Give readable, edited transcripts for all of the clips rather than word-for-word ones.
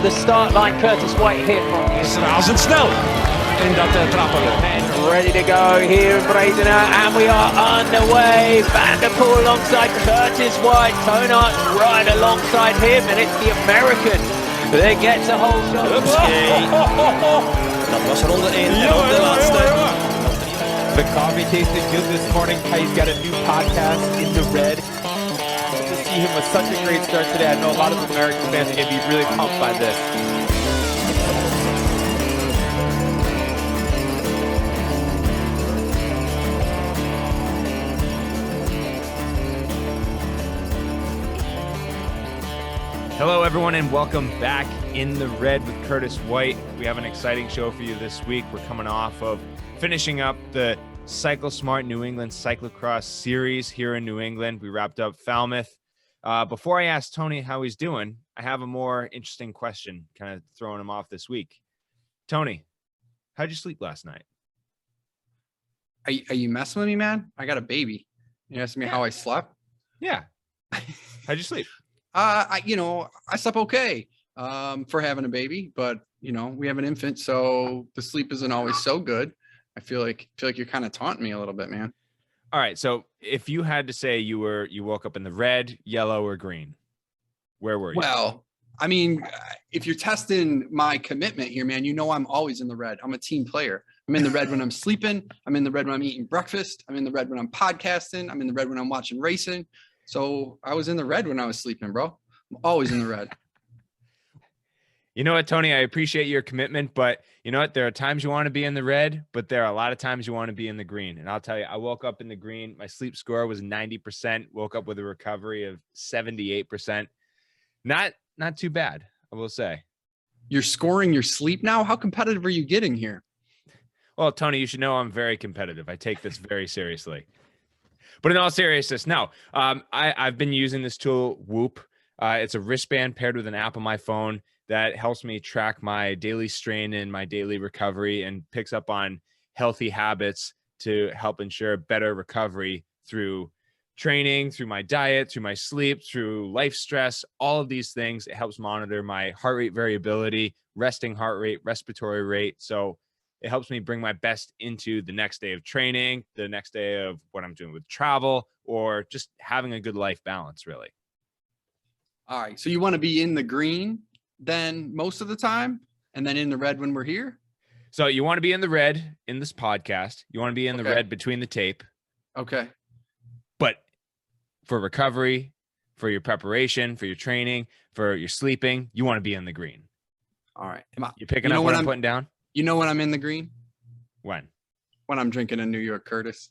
the start line. Curtis White here from Is razendsnel in dat trappen. and ready to go here in Brazener, and we are underway. Van der Poel alongside Curtis White, Tonart right alongside him, and it's the American that gets a whole shot. Dat was ronde 1 en ook de laatste. The coffee tasted good this morning. Kai's got a new podcast, In the Red. To see him with such a great start today, I know a lot of American fans are going to be really pumped by this. Hello, everyone, and welcome back In the Red with Curtis White. We have an exciting show for you this week. We're coming off of finishing up the Cycle Smart New England Cyclocross Series here in New England. We wrapped up Falmouth. Before I ask Tony how he's doing, I have a more interesting question, kind of throwing him off this week. Tony, how'd you sleep last night? Are you messing with me, man? I got a baby. You asking me how I slept? Yeah. How'd you sleep? I slept okay for having a baby, but we have an infant, so the sleep isn't always so good. I feel like you're kind of taunting me a little bit, man. All right. So if you had to say you woke up in the red, yellow, or green, where were you? Well, I mean, if you're testing my commitment here, man, I'm always in the red. I'm a team player. I'm in the red when I'm sleeping. I'm in the red when I'm eating breakfast. I'm in the red when I'm podcasting. I'm in the red when I'm watching racing. So I was in the red when I was sleeping, bro. I'm always in the red. You know what, Tony, I appreciate your commitment, but you know what? There are times you want to be in the red, but there are a lot of times you want to be in the green. And I'll tell you, I woke up in the green. My sleep score was 90%, woke up with a recovery of 78%. Not too bad, I will say. You're scoring your sleep now? How competitive are you getting here? Well, Tony, you should know I'm very competitive. I take this very seriously. But in all seriousness, no, I've been using this tool, Whoop. It's a wristband paired with an app on my phone that helps me track my daily strain and my daily recovery and picks up on healthy habits to help ensure better recovery through training, through my diet, through my sleep, through life stress, all of these things. It helps monitor my heart rate variability, resting heart rate, respiratory rate. So it helps me bring my best into the next day of training, the next day of what I'm doing with travel, or just having a good life balance, really. All right. So you want to be in the green then most of the time and then in the red when we're here? So you want to be in the red in this podcast. You want to be in the red between the tape. Okay. But for recovery, for your preparation, for your training, for your sleeping, you want to be in the green. All right. You picking up what I'm putting down? You know when I'm in the green? When? When I'm drinking a New York Curtis.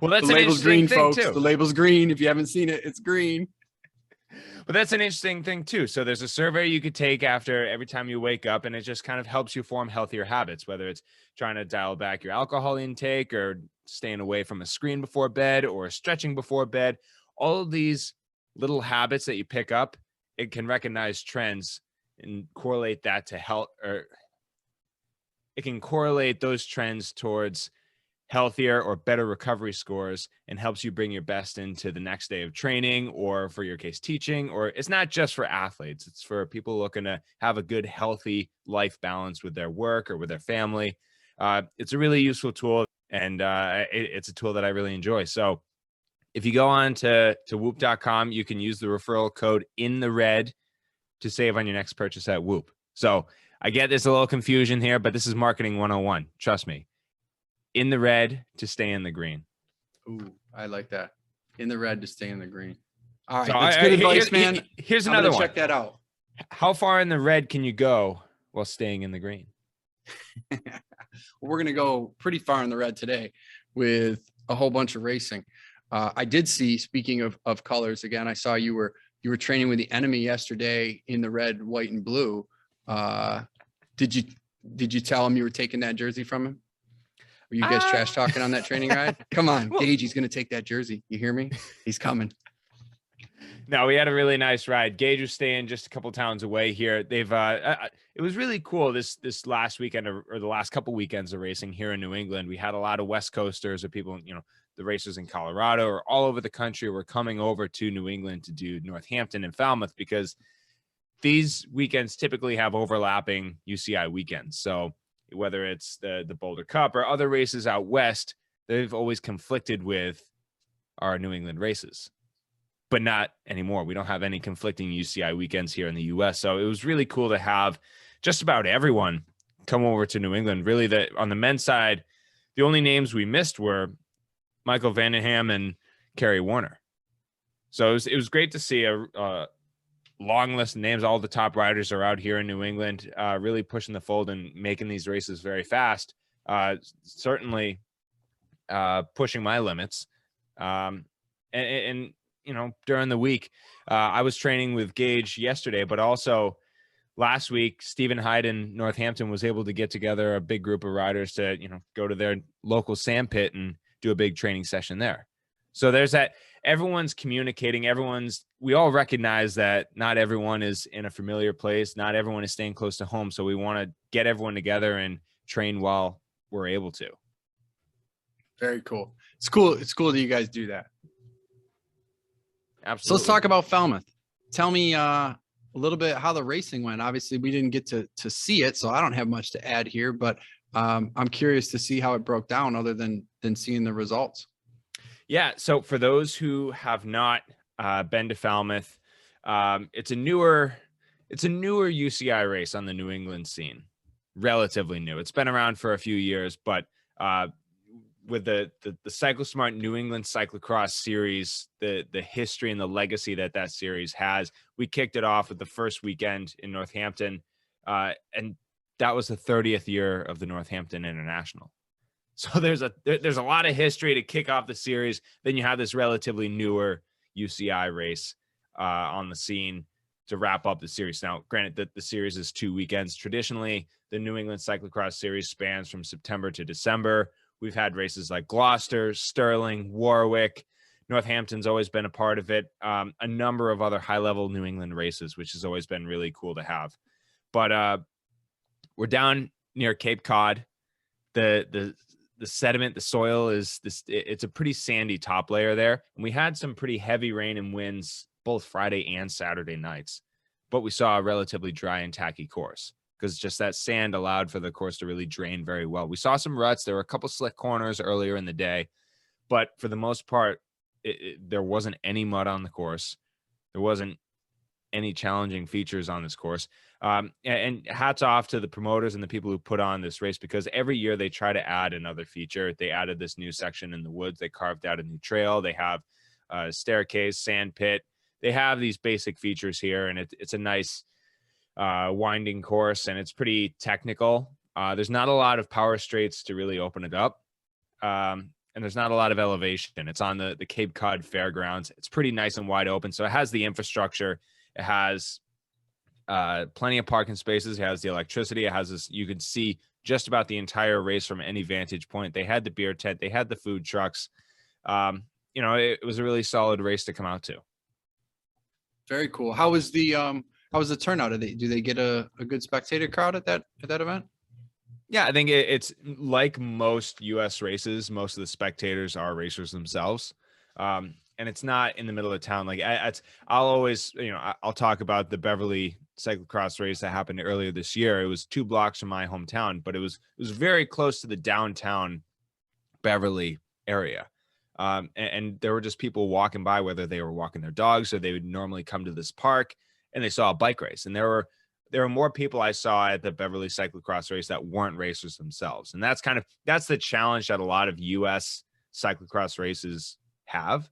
Well, that's the an label's interesting green, thing folks. too. The label's green. If you haven't seen it, it's green. But that's an interesting thing too. So there's a survey you could take after every time you wake up, and it just kind of helps you form healthier habits, whether it's trying to dial back your alcohol intake or staying away from a screen before bed or stretching before bed. All of these little habits that you pick up, it can recognize trends and correlate that to health, or it can correlate those trends towards healthier or better recovery scores and helps you bring your best into the next day of training, or for your case, teaching. Or it's not just for athletes. It's for people looking to have a good, healthy life balance with their work or with their family. It's a really useful tool, and it's a tool that I really enjoy. So if you go on to whoop.com, you can use the referral code in the red to save on your next purchase at Whoop. So I get there's a little confusion here, but this is marketing 101. Trust me. In the red to stay in the green. Ooh, I like that. In the red to stay in the green. All right. So That's good advice, man. Here's I'm another gonna one. Check that out. How far in the red can you go while staying in the green? We're going to go pretty far in the red today with a whole bunch of racing. I did see, speaking of colors again, I saw you were training with the enemy yesterday in the red, white, and blue. Did you tell him you were taking that jersey from him? Were you guys trash talking on that training ride? Come on, Gage, he's going to take that jersey. You hear me? He's coming. No, we had a really nice ride. Gage was staying just a couple towns away here. They've it was really cool this last weekend or the last couple weekends of racing here in New England. We had a lot of West Coasters or people, the racers in Colorado or all over the country were coming over to New England to do Northampton and Falmouth, because these weekends typically have overlapping UCI weekends. So whether it's the Boulder Cup or other races out west, they've always conflicted with our New England races, but not anymore. We don't have any conflicting UCI weekends here in the US. So it was really cool to have just about everyone come over to New England. Really, on the men's side, the only names we missed were Michael Vandenham and Kerry Warner. So it was great to see a long list of names. All the top riders are out here in New England, really pushing the fold and making these races very fast. Certainly pushing my limits. And you know, during the week, I was training with Gage yesterday, but also last week, Stephen Hyde in Northampton was able to get together a big group of riders to, you know, go to their local sand pit and do a big training session there. So there's that. Everyone's communicating. We all recognize that not everyone is in a familiar place. Not everyone is staying close to home. So we want to get everyone together and train while we're able to. Very cool. It's cool. It's cool that you guys do that. Absolutely. So let's talk about Falmouth. Tell me a little bit how the racing went. Obviously, we didn't get to see it, so I don't have much to add here, but I'm curious to see how it broke down other than seeing the results. Yeah. So for those who have not been to Falmouth, it's a newer UCI race on the New England scene. Relatively new. It's been around for a few years, but with the CycleSmart New England Cyclocross Series, the history and the legacy that series has, we kicked it off with the first weekend in Northampton, and that was the 30th year of the Northampton International. So there's a lot of history to kick off the series. Then you have this relatively newer UCI race on the scene to wrap up the series. Now, granted that the series is 2 weekends. Traditionally, the New England Cyclocross Series spans from September to December. We've had races like Gloucester, Sterling, Warwick. Northampton's always been a part of it. A number of other high-level New England races, which has always been really cool to have. But we're down near Cape Cod. The sediment, the soil it's a pretty sandy top layer there. And we had some pretty heavy rain and winds both Friday and Saturday nights, but we saw a relatively dry and tacky course because just that sand allowed for the course to really drain very well. We saw some ruts. There were a couple slick corners earlier in the day, but for the most part, there wasn't any mud on the course. There wasn't any challenging features on this course. And hats off to the promoters and the people who put on this race, because every year they try to add another feature. They added this new section in the woods. They carved out a new trail. They have a staircase, sand pit. They have these basic features here, and it's a nice winding course, and it's pretty technical. There's not a lot of power straights to really open it up. And there's not a lot of elevation. It's on the Cape Cod Fairgrounds. It's pretty nice and wide open. So it has the infrastructure. It has plenty of parking spaces. It has the electricity. It has this, you could see just about the entire race from any vantage point. They had the beer tent. They had the food trucks. It was a really solid race to come out to. Very cool. How was the turnout? Do they get a good spectator crowd at that event? Yeah, I think it's like most U.S. races. Most of the spectators are racers themselves. And it's not in the middle of town. Like I'll always, I'll talk about the Beverly cyclocross race that happened earlier this year. It was 2 blocks from my hometown, but it was very close to the downtown Beverly area. And there were just people walking by, whether they were walking their dogs or they would normally come to this park, and they saw a bike race. And there were more people I saw at the Beverly cyclocross race that weren't racers themselves. And that's the challenge that a lot of US cyclocross races have,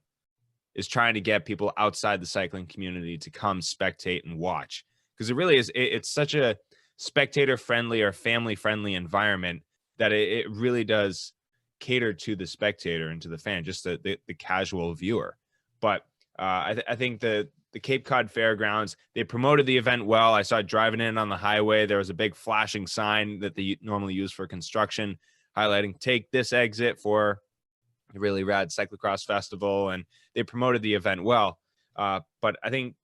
is trying to get people outside the cycling community to come spectate and watch. Because it really is, it's such a spectator friendly or family friendly environment that it really does cater to the spectator and to the fan, just the casual viewer. But I think the Cape Cod Fairgrounds, they promoted the event well. I saw driving in on the highway, there was a big flashing sign that they normally use for construction, highlighting take this exit for the really rad cyclocross festival, and they promoted the event well. But I think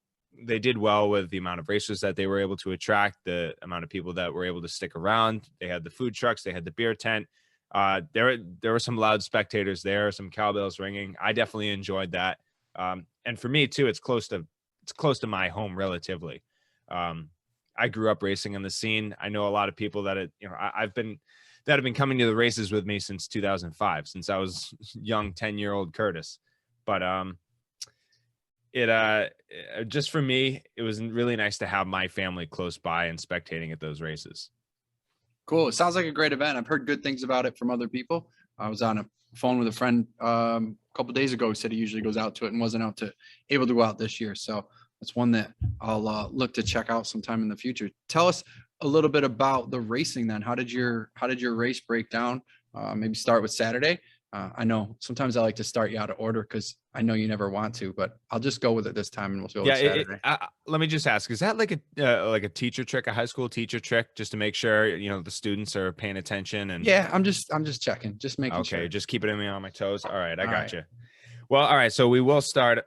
they did well with the amount of racers that they were able to attract, the amount of people that were able to stick around. They had the food trucks, they had the beer tent. There were some loud spectators there, some cowbells ringing. I definitely enjoyed that. And for me too, it's close to my home relatively. I grew up racing in the scene. I know a lot of people that have been coming to the races with me since 2005, since I was young 10-year-old Curtis. But just for me, it was really nice to have my family close by and spectating at those races. Cool. It sounds like a great event. I've heard good things about it from other people. I was on a phone with a friend a couple of days ago who said he usually goes out to it and wasn't able to go out this year. So it's one that I'll look to check out sometime in the future. Tell us a little bit about the racing then. How did your race break down? Maybe start with Saturday. I know sometimes I like to start you out of order because I know you never want to, but I'll just go with it this time and we'll go with Saturday. Let me just ask, is that like a teacher trick, a high school teacher trick, just to make sure, the students are paying attention? And yeah, I'm just checking, just making sure. Okay, just keeping me on my toes. All right, I got you. Well, all right, so we will start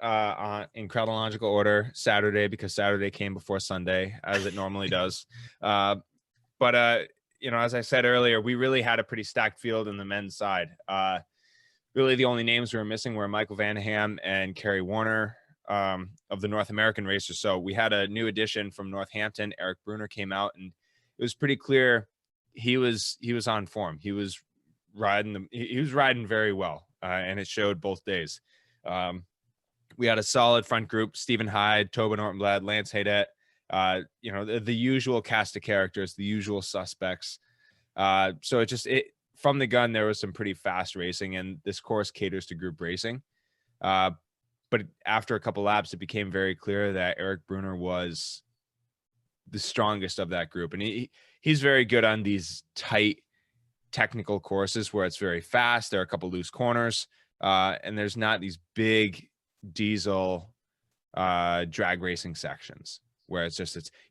in chronological order Saturday, because Saturday came before Sunday, as it normally does. But as I said earlier, we really had a pretty stacked field in the men's side. Really, the only names we were missing were Michael Vanham and Kerry Warner of the North American racers. So we had a new addition from Northampton. Eric Bruner came out, and it was pretty clear he was on form. He was riding very well, and it showed both days. We had a solid front group: Stephen Hyde, Tobin Ortenblad, Lance Haydet. The usual cast of characters, the usual suspects. So from the gun, there was some pretty fast racing, and this course caters to group racing. But after a couple laps, it became very clear that Eric Bruner was the strongest of that group. And he's very good on these tight technical courses where it's very fast. There are a couple loose corners, and there's not these big diesel drag racing sections where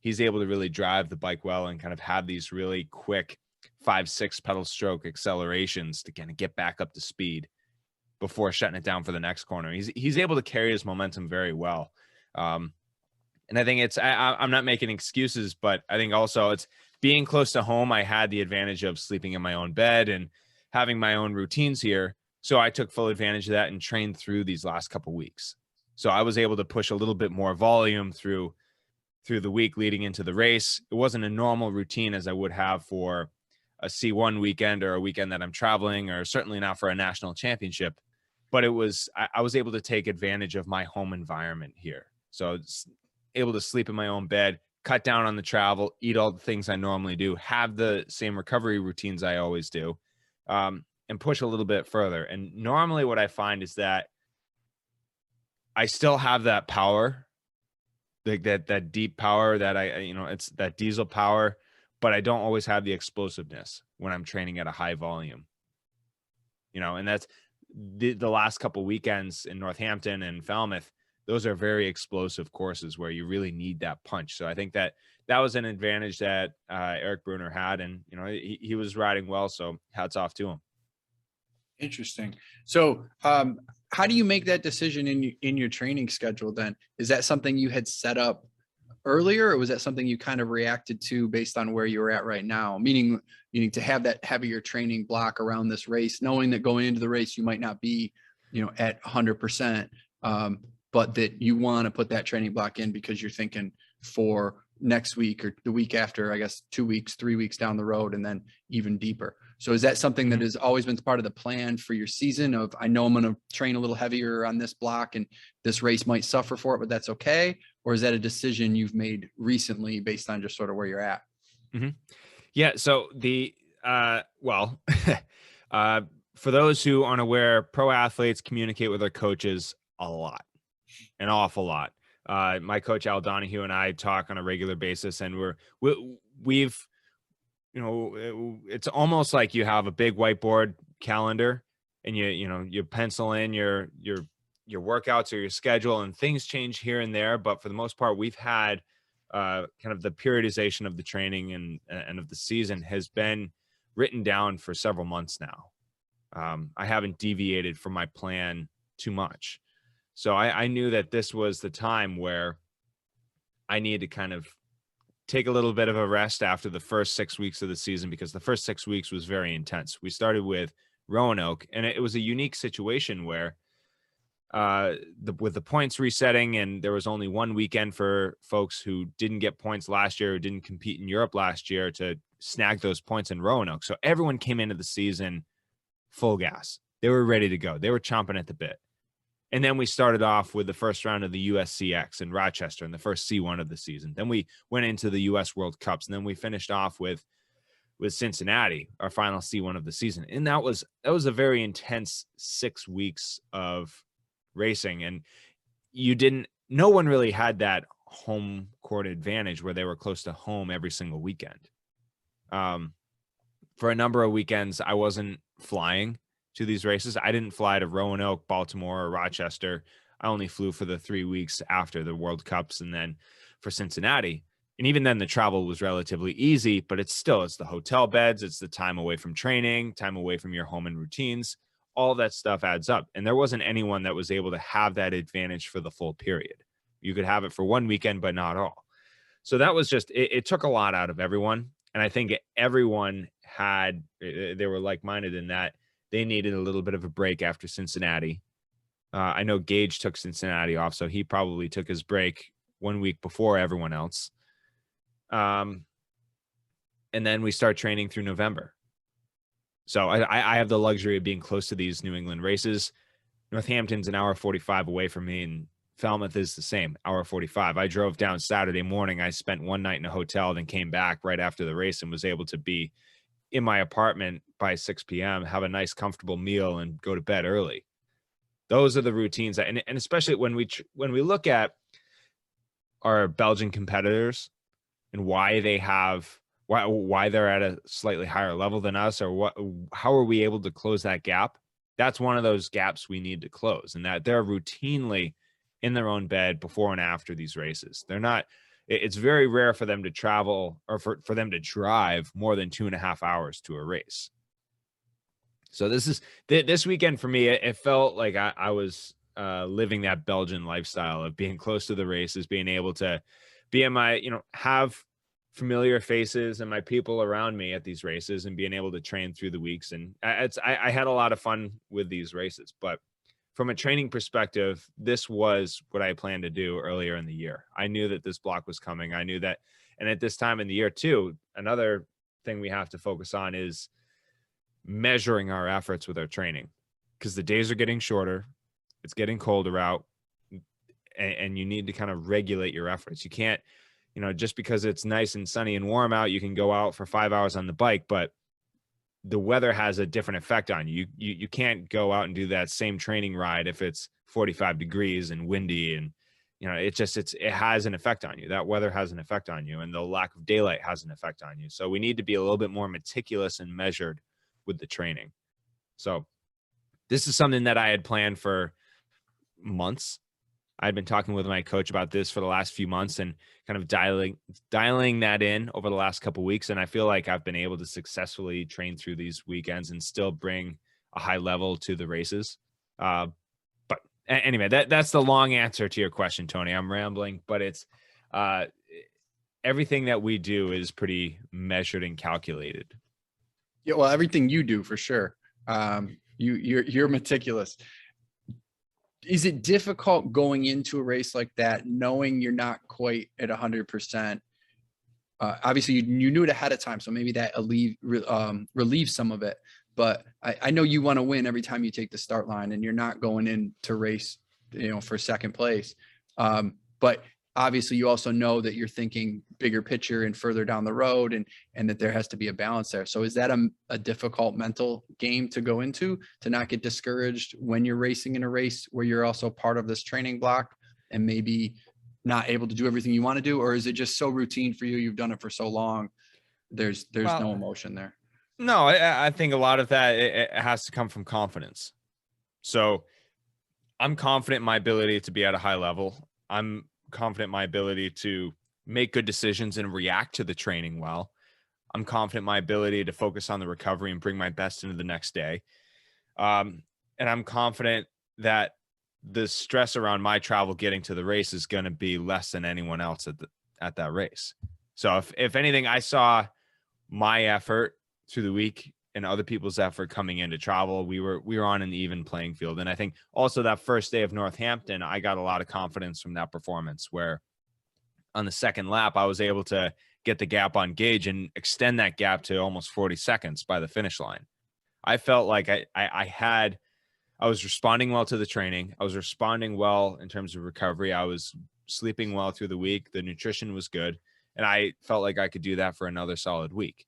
he's able to really drive the bike well and kind of have these really quick 5-6 pedal stroke accelerations to kind of get back up to speed before shutting it down for the next corner. He's able to carry his momentum very well. And I think I'm not making excuses, but I think also it's being close to home. I had the advantage of sleeping in my own bed and having my own routines here. So I took full advantage of that and trained through these last couple weeks. So I was able to push a little bit more volume through the week leading into the race. It wasn't a normal routine as I would have for a C1 weekend or a weekend that I'm traveling, or certainly not for a national championship, but I was able to take advantage of my home environment here. So I was able to sleep in my own bed, cut down on the travel, eat all the things I normally do, have the same recovery routines I always do, and push a little bit further. And normally what I find is that I still have that power, like that deep power that it's that diesel power, but I don't always have the explosiveness when I'm training at a high volume, and that's the last couple weekends in Northampton and Falmouth. Those are very explosive courses where you really need that punch. So I think that was an advantage that Eric Bruner had, and he was riding well. So hats off to him. Interesting. So how do you make that decision in your training schedule then? Is that something you had set up earlier, or was that something you kind of reacted to based on where you were at right now? Meaning you need to have that heavier training block around this race, knowing that going into the race, you might not be, at 100%, but that you want to put that training block in because you're thinking for next week or the week after, I guess 2 weeks, 3 weeks down the road, and then even deeper. So is that something that has always been part of the plan for your season of, I know I'm going to train a little heavier on this block and this race might suffer for it, but that's okay? Or is that a decision you've made recently based on just sort of where you're at? Mm-hmm. Yeah. So for those who aren't aware, pro athletes communicate with their coaches a lot, an awful lot. My coach, Al Donahue, and I talk on a regular basis, and we've it's almost like you have a big whiteboard calendar and you pencil in your workouts or your schedule, and things change here and there. But for the most part, we've had kind of the periodization of the training and of the season has been written down for several months now. I haven't deviated from my plan too much. So I knew that this was the time where I needed to kind of take a little bit of a rest after the first 6 weeks of the season, because the first 6 weeks was very intense. We started with Roanoke, and it was a unique situation where with the points resetting, and there was only one weekend for folks who didn't get points last year, who didn't compete in Europe last year, to snag those points in Roanoke. So everyone came into the season full gas. They were ready to go. They were chomping at the bit. And then we started off with the first round of the USCX in Rochester and the first C1 of the season. Then we went into the US World Cups, and then we finished off with Cincinnati, our final C1 of the season. And that was a very intense 6 weeks of racing. And no one really had that home court advantage where they were close to home every single weekend. For a number of weekends, I wasn't flying to these races. I didn't fly to Roanoke, Baltimore, or Rochester. I only flew for the 3 weeks after the World Cups, and then for Cincinnati. And even then the travel was relatively easy, but it's the hotel beds, it's the time away from training, time away from your home and routines. All that stuff adds up. And there wasn't anyone that was able to have that advantage for the full period. You could have it for one weekend, but not all. So that was it took a lot out of everyone. And I think everyone they were like-minded in that they needed a little bit of a break after Cincinnati. I know Gage took Cincinnati off, so he probably took his break 1 week before everyone else. And then we start training through November. So I have the luxury of being close to these New England races. Northampton's an hour 45 away from me, and Falmouth is the same, hour 45. I drove down Saturday morning. I spent one night in a hotel, then came back right after the race and was able to be in my apartment by 6 p.m., have a nice, comfortable meal, and go to bed early. Those are the routines and especially when we look at our Belgian competitors and why they're at a slightly higher level than us, or how are we able to close that gap? That's one of those gaps we need to close, and that they're routinely in their own bed before and after these races. It's very rare for them to travel or for them to drive more than 2.5 hours to a race. So this weekend for me, it felt like I was living that Belgian lifestyle of being close to the races, being able to be in my, have familiar faces and my people around me at these races, and being able to train through the weeks. And I had a lot of fun with these races, but from a training perspective, this was what I planned to do earlier in the year. I knew that this block was coming. I knew that. And at this time in the year too, another thing we have to focus on is measuring our efforts with our training, because the days are getting shorter. It's getting colder out, and you need to kind of regulate your efforts. You can't, just because it's nice and sunny and warm out, you can go out for 5 hours on the bike, but the weather has a different effect on you. You can't go out and do that same training ride if it's 45 degrees and windy, and it has an effect on you. That weather has an effect on you, and the lack of daylight has an effect on you. So we need to be a little bit more meticulous and measured with the training. So this is something that I had planned for months. I'd been talking with my coach about this for the last few months and kind of dialing that in over the last couple of weeks. And I feel like I've been able to successfully train through these weekends and still bring a high level to the races. But anyway, that's the long answer to your question, Tony. I'm rambling, but it's everything that we do is pretty measured and calculated. Yeah, well, everything you do for sure. You're meticulous. Is it difficult going into a race like that, knowing you're not quite at 100%? Obviously, you knew it ahead of time, so maybe that relieves some of it. But I know you want to win every time you take the start line, and you're not going in to race, for second place. But obviously, you also know that you're thinking bigger picture and further down the road, and that there has to be a balance there. So is that a difficult mental game to go into, to not get discouraged when you're racing in a race where you're also part of this training block and maybe not able to do everything you want to do? Or is it just so routine for you? You've done it for so long. There's no emotion there. No, I think a lot of that, it has to come from confidence. So I'm confident in my ability to be at a high level. I'm confident in my ability to make good decisions and react to the training well. I'm confident in my ability to focus on the recovery and bring my best into the next day. And I'm confident that the stress around my travel getting to the race is going to be less than anyone else at that race. So if anything, I saw my effort through the week and other people's effort coming into travel. We were on an even playing field. And I think also that first day of Northampton, I got a lot of confidence from that performance, where on the second lap, I was able to get the gap on Gage and extend that gap to almost 40 seconds by the finish line. I felt like I was responding well to the training. I was responding well in terms of recovery. I was sleeping well through the week. The nutrition was good. And I felt like I could do that for another solid week.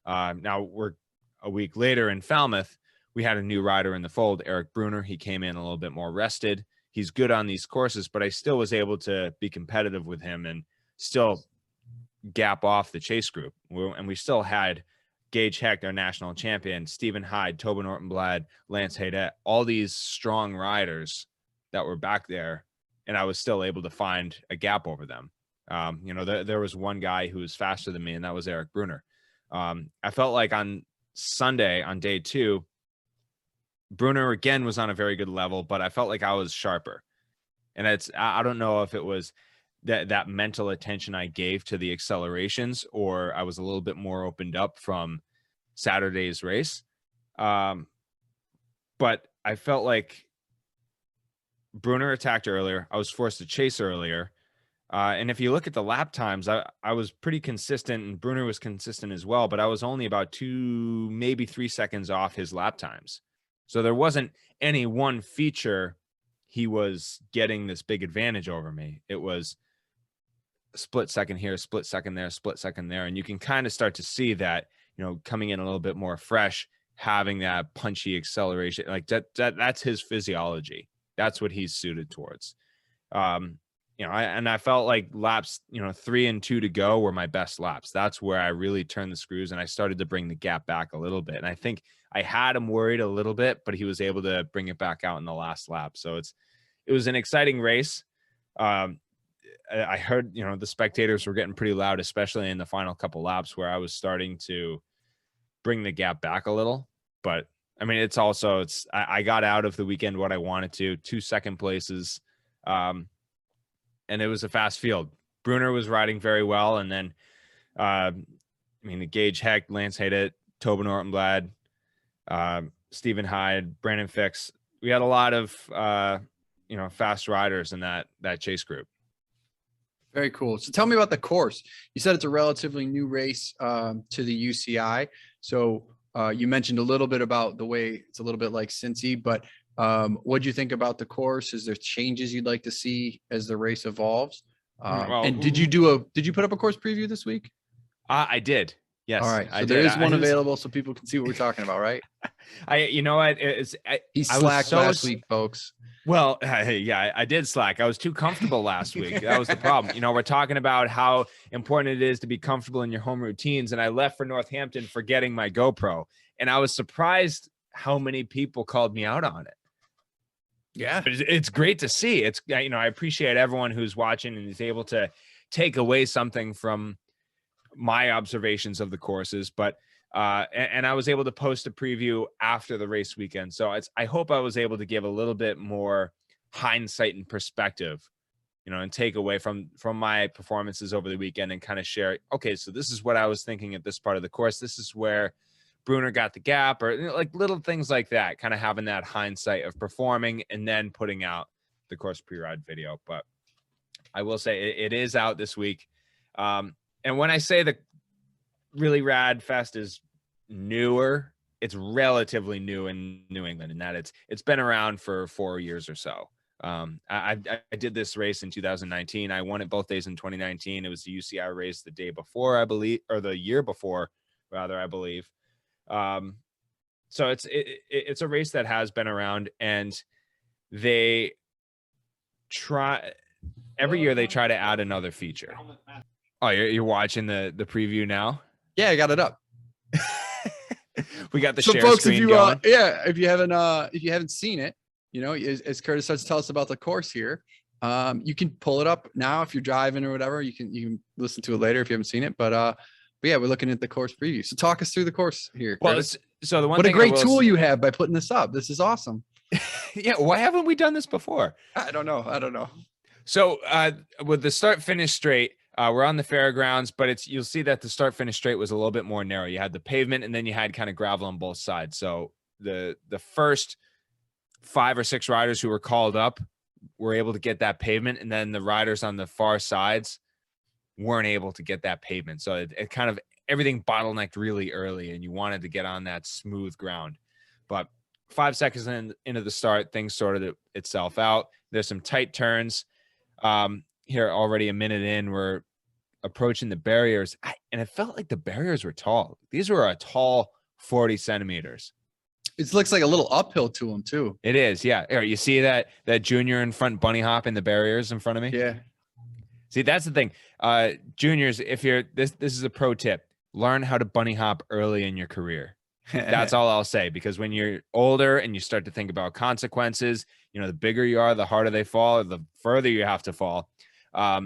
Now we're a week later in Falmouth. We had a new rider in the fold, Eric Bruner. He came in a little bit more rested. He's good on these courses, but I still was able to be competitive with him and still gap off the chase group. And we still had Gage Hecht, our national champion, Stephen Hyde, Tobin Ortenblad, Lance Haydet, all these strong riders that were back there. And I was still able to find a gap over them. There was one guy who was faster than me, and that was Eric Bruner. I felt like on Sunday, on day 2, Bruner again was on a very good level, but I felt like I was sharper. And I don't know if it was that mental attention I gave to the accelerations, or I was a little bit more opened up from Saturday's race. But I felt like Bruner attacked earlier. I was forced to chase earlier. And if you look at the lap times, I was pretty consistent, and Bruner was consistent as well, but I was only about 2, maybe 3 seconds off his lap times. So there wasn't any one feature he was getting this big advantage over me. It was a split second here, split second there, split second there. And you can kind of start to see that, coming in a little bit more fresh, having that punchy acceleration, like that's his physiology. That's what he's suited towards. I felt like laps, 3 and 2 to go were my best laps. That's where I really turned the screws and I started to bring the gap back a little bit. And I think I had him worried a little bit, but he was able to bring it back out in the last lap. So it was an exciting race. I heard, the spectators were getting pretty loud, especially in the final couple laps where I was starting to bring the gap back a little. But I mean, I got out of the weekend what I wanted to, 2 second places. And it was a fast field. Bruner was riding very well. And then, the Gage Hecht, Lance Haydet, Tobin Ortenblad, Stephen Hyde, Brandon Fix. We had a lot of, fast riders in that chase group. Very cool. So tell me about the course. You said it's a relatively new race to the UCI. So you mentioned a little bit about the way it's a little bit like Cincy, but what do you think about the course? Is there changes you'd like to see as the race evolves? And did you put up a course preview this week? I did. Yes. All right. So there is one available so people can see what we're talking about, right? He slacked last week, folks. Well, yeah, I did slack. I was too comfortable last week. That was the problem. We're talking about how important it is to be comfortable in your home routines. And I left for Northampton forgetting my GoPro. And I was surprised how many people called me out on it. Yeah, it's great to see. I appreciate everyone who's watching and is able to take away something from my observations of the courses. But and I was able to post a preview after the race weekend. So I hope I was able to give a little bit more hindsight and perspective, and take away from my performances over the weekend and kind of share, okay, so this is what I was thinking at this part of the course. This is where Bruner got the gap, or like little things like that, kind of having that hindsight of performing and then putting out the course pre-ride video. But I will say it is out this week. And when I say the Really Rad Fest is newer, it's relatively new in New England in that it's been around for 4 years or so. I did this race in 2019. I won it both days in 2019. It was the UCI race the day before, I believe, or the year before, rather, I believe. So it's a race that has been around, and they try every year. They try to add another feature. Oh, you're watching the preview now? Yeah, I got it up. We got the so share folks, screen if going. If you haven't seen it, as Curtis starts to tell us about the course here, you can pull it up now if you're driving or whatever. You can listen to it later if you haven't seen it. But yeah, we're looking at the course preview. So talk us through the course here. Well, so the one what thing a great tool you have by putting this up. This is awesome. Yeah, why haven't we done this before? I don't know. So with the start finish straight, We're on the fairgrounds, but you'll see that the start finish straight was a little bit more narrow. You had the pavement, and then you had kind of gravel on both sides. So the first 5 or 6 riders who were called up were able to get that pavement, and then the riders on the far sides weren't able to get that pavement. So it kind of, everything bottlenecked really early, and you wanted to get on that smooth ground. But 5 seconds into the start, things sorted itself out. There's some tight turns. Here already a minute in, we're approaching the barriers, and it felt like the barriers were tall. These were a tall 40 centimeters. It looks like a little uphill to them too. It is, yeah. Here, you see that junior in front bunny hop in the barriers in front of me? Yeah. See, that's the thing. Juniors, if you're this is a pro tip. Learn how to bunny hop early in your career. That's all I'll say, because when you're older and you start to think about consequences, you know, the bigger you are, the harder they fall, or the further you have to fall. I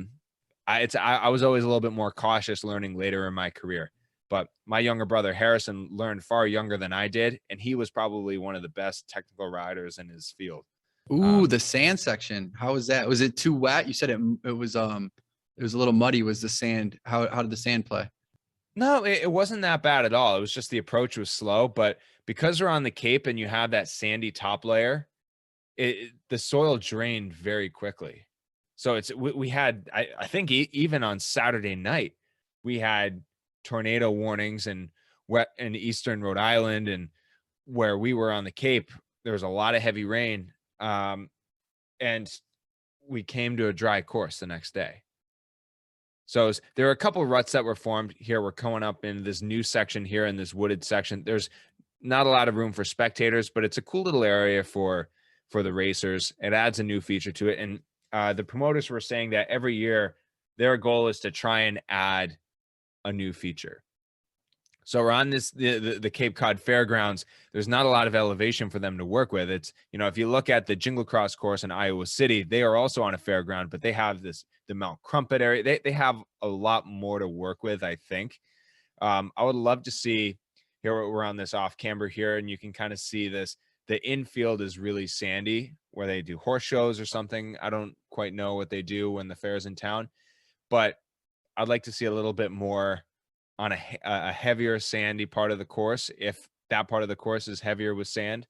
was always a little bit more cautious learning later in my career. But my younger brother, Harrison, learned far younger than I did, and he was probably one of the best technical riders in his field. Ooh, the sand section. How was that? Was it too wet? You said it was a little muddy. Was the sand, how did the sand play? No, it wasn't that bad at all. It was just the approach was slow, but because we're on the Cape and you have that sandy top layer, the soil drained very quickly. So we had, I think even on Saturday night, we had tornado warnings and wet in eastern Rhode Island, and where we were on the Cape, there was a lot of heavy rain. And we came to a dry course the next day. So there were a couple of ruts that were formed here. We're going up in this new section here in this wooded section. There's not a lot of room for spectators, but it's a cool little area for the racers. It adds a new feature to it. And the promoters were saying that every year their goal is to try and add a new feature. So we're on the Cape Cod Fairgrounds. There's not a lot of elevation for them to work with. It's, you know, if you look at the Jingle Cross course in Iowa City, they are also on a fairground, but they have the Mount Crumpet area. They have a lot more to work with, I think. I would love to see, here we're on this off camber here, and you can kind of see this. The infield is really sandy, where they do horse shows or something. I don't quite know what they do when the fair's in town, but I'd like to see a little bit more on a heavier sandy part of the course, if that part of the course is heavier with sand.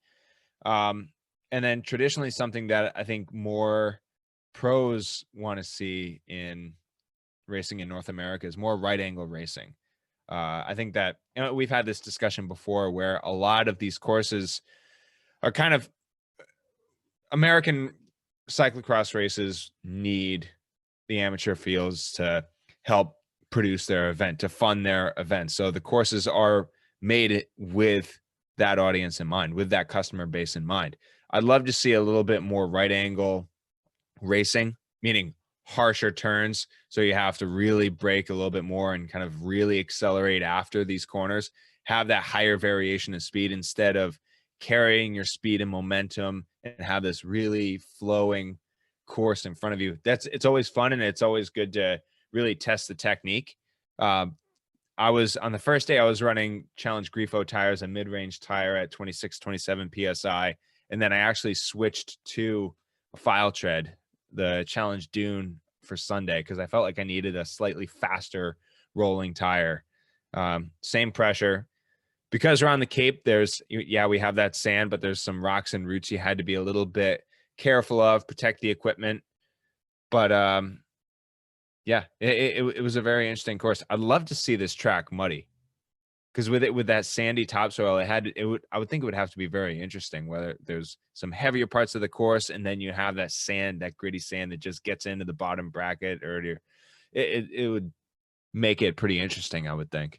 And then traditionally, something that I think more pros want to see in racing in North America is more right angle racing. I think that, you know, we've had this discussion before where a lot of these courses are kind of, American cyclocross races need the amateur fields to help produce their event, to fund their events. So the courses are made with that audience in mind, with that customer base in mind. I'd love to see a little bit more right angle racing, meaning harsher turns. So you have to really brake a little bit more and kind of really accelerate after these corners, have that higher variation of speed instead of carrying your speed and momentum, and have this really flowing course in front of you. It's always fun, and it's always good to really test the technique. I was on the first day, I was running Challenge Grifo tires, a mid-range tire at 26, 27 PSI. And then I actually switched to a file tread, the Challenge Dune, for Sunday, because I felt like I needed a slightly faster rolling tire. Same pressure. Because we're on the Cape, we have that sand, but there's some rocks and roots you had to be a little bit careful of, protect the equipment. But yeah, it was a very interesting course. I'd love to see this track muddy, because with that sandy topsoil, I would think it would have to be very interesting, whether there's some heavier parts of the course and then you have that sand, that gritty sand that just gets into the bottom bracket, or it would make it pretty interesting, I would think.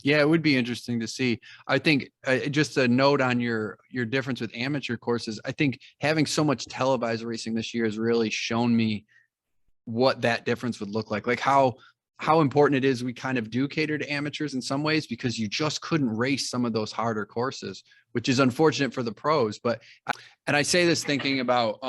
Yeah, it would be interesting to see. I think just a note on your difference with amateur courses. I think having so much televised racing this year has really shown me what that difference would look like how important it is we kind of do cater to amateurs in some ways, because you just couldn't race some of those harder courses, which is unfortunate for the pros. And I say this thinking about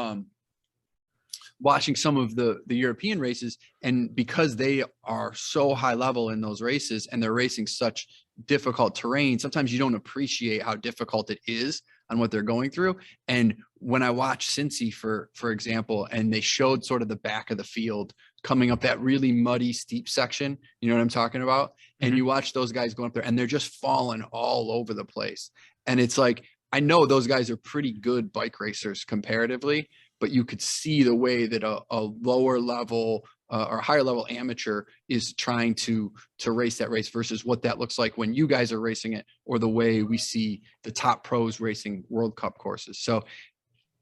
watching some of the European races, and because they are so high level in those races and they're racing such difficult terrain, sometimes you don't appreciate how difficult it is on what they're going through. And when I watched Cincy, for example, and they showed sort of the back of the field coming up that really muddy, steep section, you know what I'm talking about? And you watch those guys going up there and they're just falling all over the place. And it's like, I know those guys are pretty good bike racers comparatively, but you could see the way that a lower level or higher level amateur is trying to race that race versus what that looks like when you guys are racing it, or the way we see the top pros racing World Cup courses. So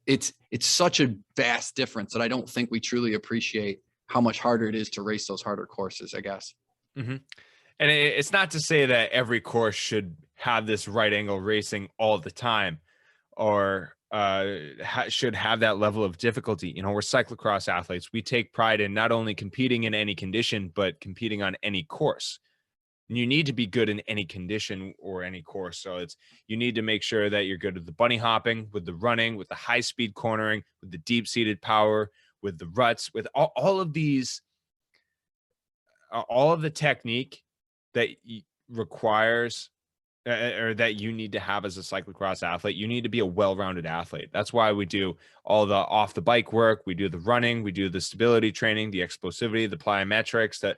it's such a vast difference that I don't think we truly appreciate how much harder it is to race those harder courses, I guess. And it's not to say that every course should have this right angle racing all the time, or should have that level of difficulty. You know, we're cyclocross athletes. We take pride in not only competing in any condition, but competing on any course. And you need to be good in any condition or any course. So you need to make sure that you're good at the bunny hopping, with the running, with the high speed cornering, with the deep seated power, with the ruts, with all of these, all of the technique that requires or that you need to have as a cyclocross athlete. You need to be a well-rounded athlete. That's why we do all the off the bike work. We do the running, we do the stability training, the explosivity, the plyometrics, that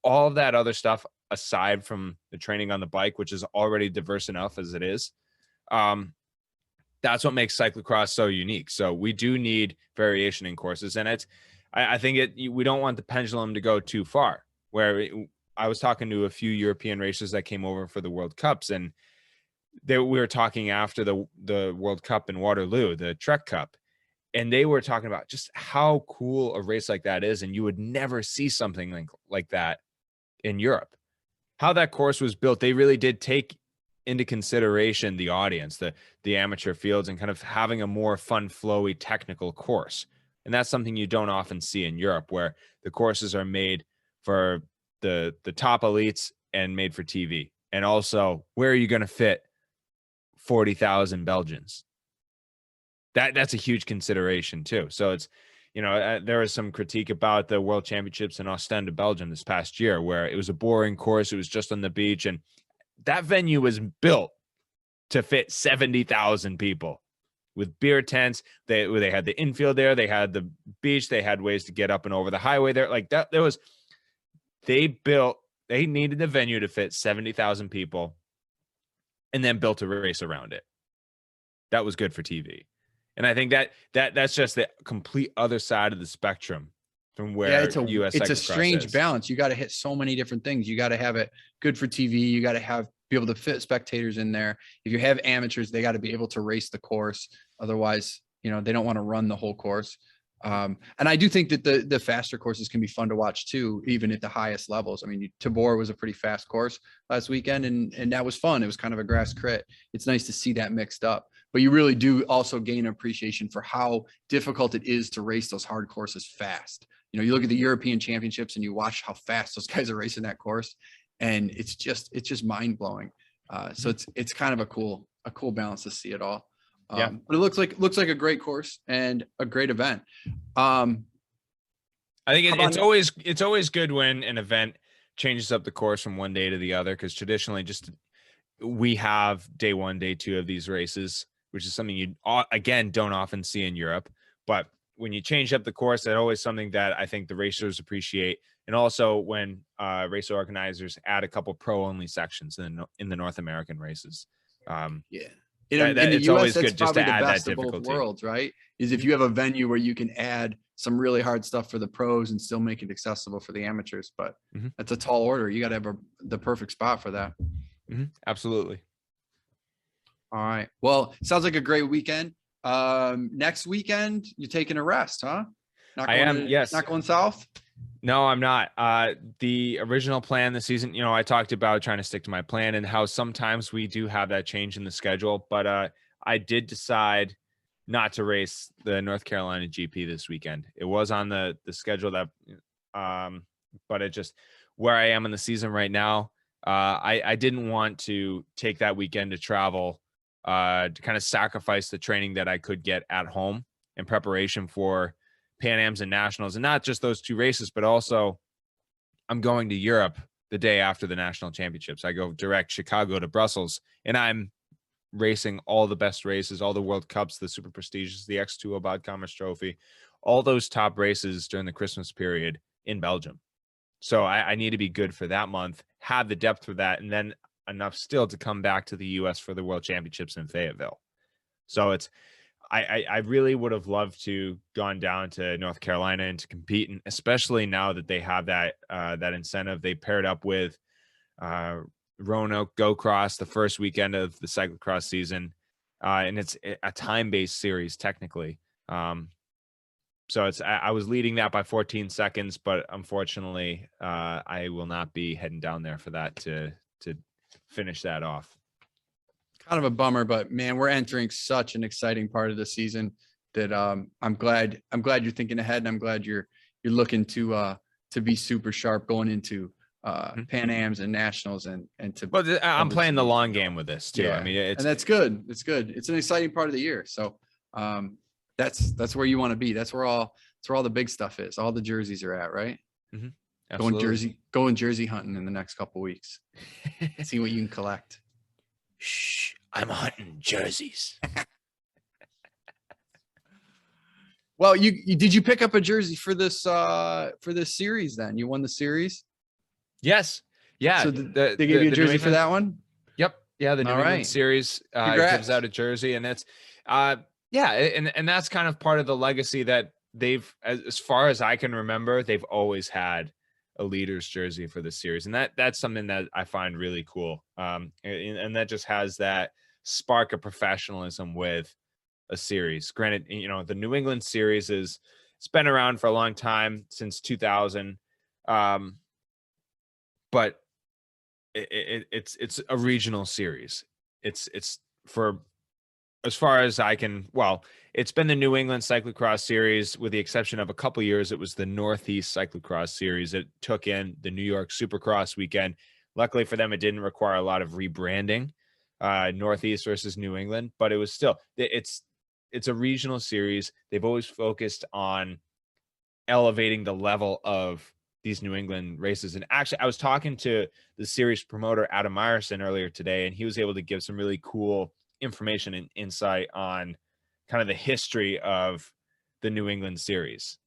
all of that other stuff aside from the training on the bike, which is already diverse enough as it is. That's what makes cyclocross so unique. So we do need variation in courses, and I think we don't want the pendulum to go too far, where I was talking to a few European racers that came over for the World Cups, and we were talking after the World Cup in Waterloo, the Trek Cup, and they were talking about just how cool a race like that is, and you would never see something like that in Europe. How that course was built, they really did take into consideration the audience, the amateur fields, and kind of having a more fun, flowy, technical course. And that's something you don't often see in Europe, where the courses are made for the top elites and made for TV. And also, where are you going to fit 40,000 Belgians? That's a huge consideration too. So it's, you know, there was some critique about the World Championships in Ostend, Belgium this past year, where it was a boring course. It was just on the beach, and that venue was built to fit 70,000 people with beer tents. They had the infield there, they had the beach, they had ways to get up and over the highway there. Like that, they needed the venue to fit 70,000 people, and then built a race around it. That was good for TV. And I think that's just the complete other side of the spectrum from where it's a strange balance. You got to hit so many different things. You got to have it good for TV. You got to be able to fit spectators in there. If you have amateurs, they got to be able to race the course. Otherwise, you know, they don't want to run the whole course. And I do think that the faster courses can be fun to watch too, even at the highest levels. I mean, Tabor was a pretty fast course last weekend, and that was fun. It was kind of a grass crit. It's nice to see that mixed up, but you really do also gain appreciation for how difficult it is to race those hard courses fast. You know, you look at the European Championships and you watch how fast those guys are racing that course, and it's just mind blowing. So it's kind of a cool balance to see it all. Yeah, but it looks like a great course and a great event. I think it's always good when an event changes up the course from one day to the other, because traditionally we have day one, day two of these races, which is something you again don't often see in Europe. But when you change up the course, that's always something that I think the racers appreciate. And also when race organizers add a couple pro only sections in the North American races. In the it's US, always that's good just to probably add the that best of both difficulty. worlds, right? Is if you have a venue where you can add some really hard stuff for the pros and still make it accessible for the amateurs. But that's a tall order. You got to have the perfect spot for that. Absolutely. All right. Well, sounds like a great weekend. Next weekend, you're taking a rest, huh? Yes. Not going south? No, I'm not. The original plan this season, you know, I talked about trying to stick to my plan and how sometimes we do have that change in the schedule, but I did decide not to race the North Carolina GP this weekend. It was on the schedule that, but it just, where I am in the season right now, I didn't want to take that weekend to travel, to kind of sacrifice the training that I could get at home in preparation for Pan Ams and Nationals, and not just those two races, but also I'm going to Europe the day after the national championships. I go direct Chicago to Brussels, and I'm racing all the best races, all the World Cups, the super prestigious, the X2O Bod Commerce Trophy, all those top races during the Christmas period in Belgium. So I need to be good for that month, have the depth for that, and then enough still to come back to the US for the World Championships in Fayetteville. So it's, I really would have loved to gone down to North Carolina and to compete, and especially now that they have that that incentive. They paired up with Roanoke Go Cross the first weekend of the cyclocross season, and it's a time-based series technically. So it's, I was leading that by 14 seconds, but unfortunately, I will not be heading down there for that to finish that off. Kind of a bummer, but man, we're entering such an exciting part of the season that I'm glad you're thinking ahead, and I'm glad you're looking to be super sharp going into Pan Ams and Nationals and to. But I'm playing the long game with this too. Yeah. I mean, it's, and that's good. It's good. It's an exciting part of the year. So that's where you want to be. That's where all the big stuff is. All the jerseys are at, right? absolutely. Going jersey hunting in the next couple weeks. See what you can collect. Shh, I'm hunting jerseys. Well, did you pick up a jersey for this series then? You won the series? Yes. Yeah. So they gave you a jersey for that one? Yep. Yeah. The New All England right. series Congrats. gives out a jersey, and that's yeah. And that's kind of part of the legacy that they've, as far as I can remember, they've always had a leader's jersey for the series. And that's something that I find really cool. And that just has that spark of professionalism with a series. Granted, you know, the New England series it's been around for a long time, since 2000. But it's a regional series. It's for, as far as I can, well, it's been the New England Cyclocross Series, with the exception of a couple years. It was the Northeast Cyclocross Series. It took in the New York Supercross weekend. Luckily for them, it didn't require a lot of rebranding, Northeast versus New England, but it was still, it's a regional series. They've always focused on elevating the level of these New England races. And actually, I was talking to the series promoter, Adam Meyerson, earlier today, and he was able to give some really cool information and insight on kind of the history of the New England series.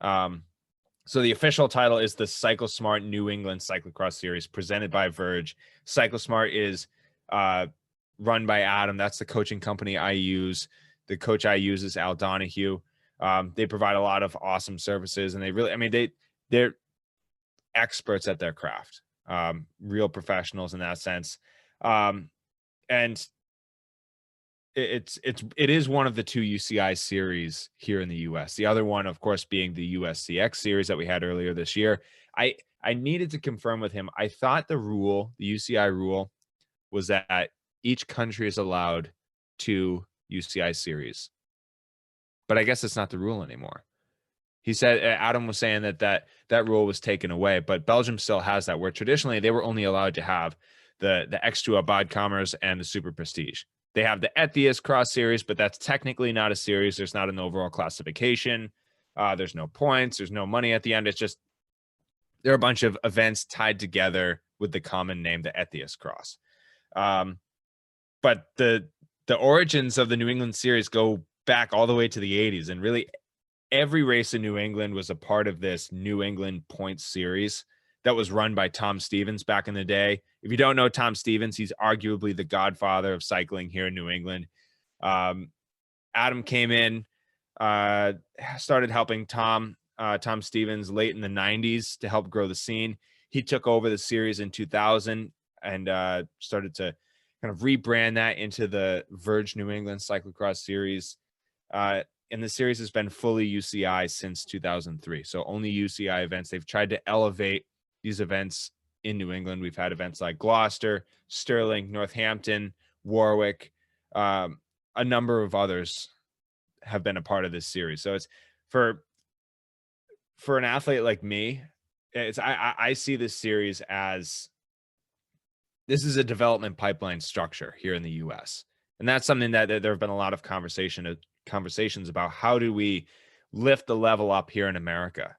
So the official title is the CycleSmart New England Cyclocross Series, presented by Verge. CycleSmart is run by Adam. That's the coaching company I use. The coach I use is Al Donahue. They provide a lot of awesome services, and they really, I mean, they're experts at their craft, real professionals in that sense. And it is one of the two UCI series here in the US. The other one, of course, being the USCX series that we had earlier this year. I needed to confirm with him. I thought the UCI rule was that each country is allowed 2 UCI series, but I guess it's not the rule anymore. He said, Adam was saying that rule was taken away, but Belgium still has that, where traditionally they were only allowed to have the X2O Bod Commerce and the Super Prestige. They have the Ethias Cross Series, but that's technically not a series. There's not an overall classification. There's no points. There's no money at the end. It's just, there are a bunch of events tied together with the common name, the Ethias Cross. But the origins of the New England series go back all the way to the 80s. And really, every race in New England was a part of this New England Points Series that was run by Tom Stevens back in the day. If you don't know Tom Stevens, he's arguably the godfather of cycling here in New England. Adam came in, started helping Tom Stevens late in the 90s to help grow the scene. He took over the series in 2000 and started to kind of rebrand that into the Verge New England Cyclocross Series. And the series has been fully UCI since 2003. So only UCI events. They've tried to elevate these events in New England. We've had events like Gloucester, Sterling, Northampton, Warwick. A number of others have been a part of this series. So it's for an athlete like me, I see this series as, this is a development pipeline structure here in the US. And that's something that there have been a lot of conversations about. How do we lift the level up here in America?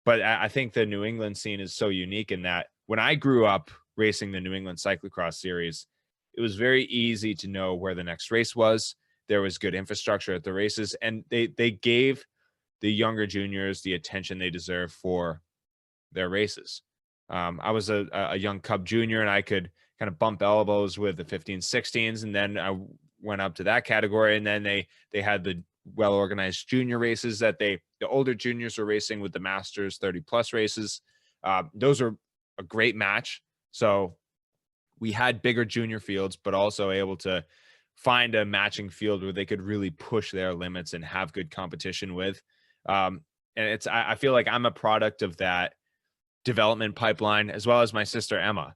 But I think the New England scene is so unique in that when I grew up racing the New England Cyclocross Series, it was very easy to know where the next race was. There was good infrastructure at the races, and they gave the younger juniors the attention they deserve for their races. I was a young Cub junior, and I could kind of bump elbows with the 15s, 16s, and then I went up to that category, and then they had the well-organized junior races that the older juniors were racing with the Masters 30+ races. Those are a great match. So we had bigger junior fields, but also able to find a matching field where they could really push their limits and have good competition with. And I feel like I'm a product of that development pipeline, as well as my sister Emma.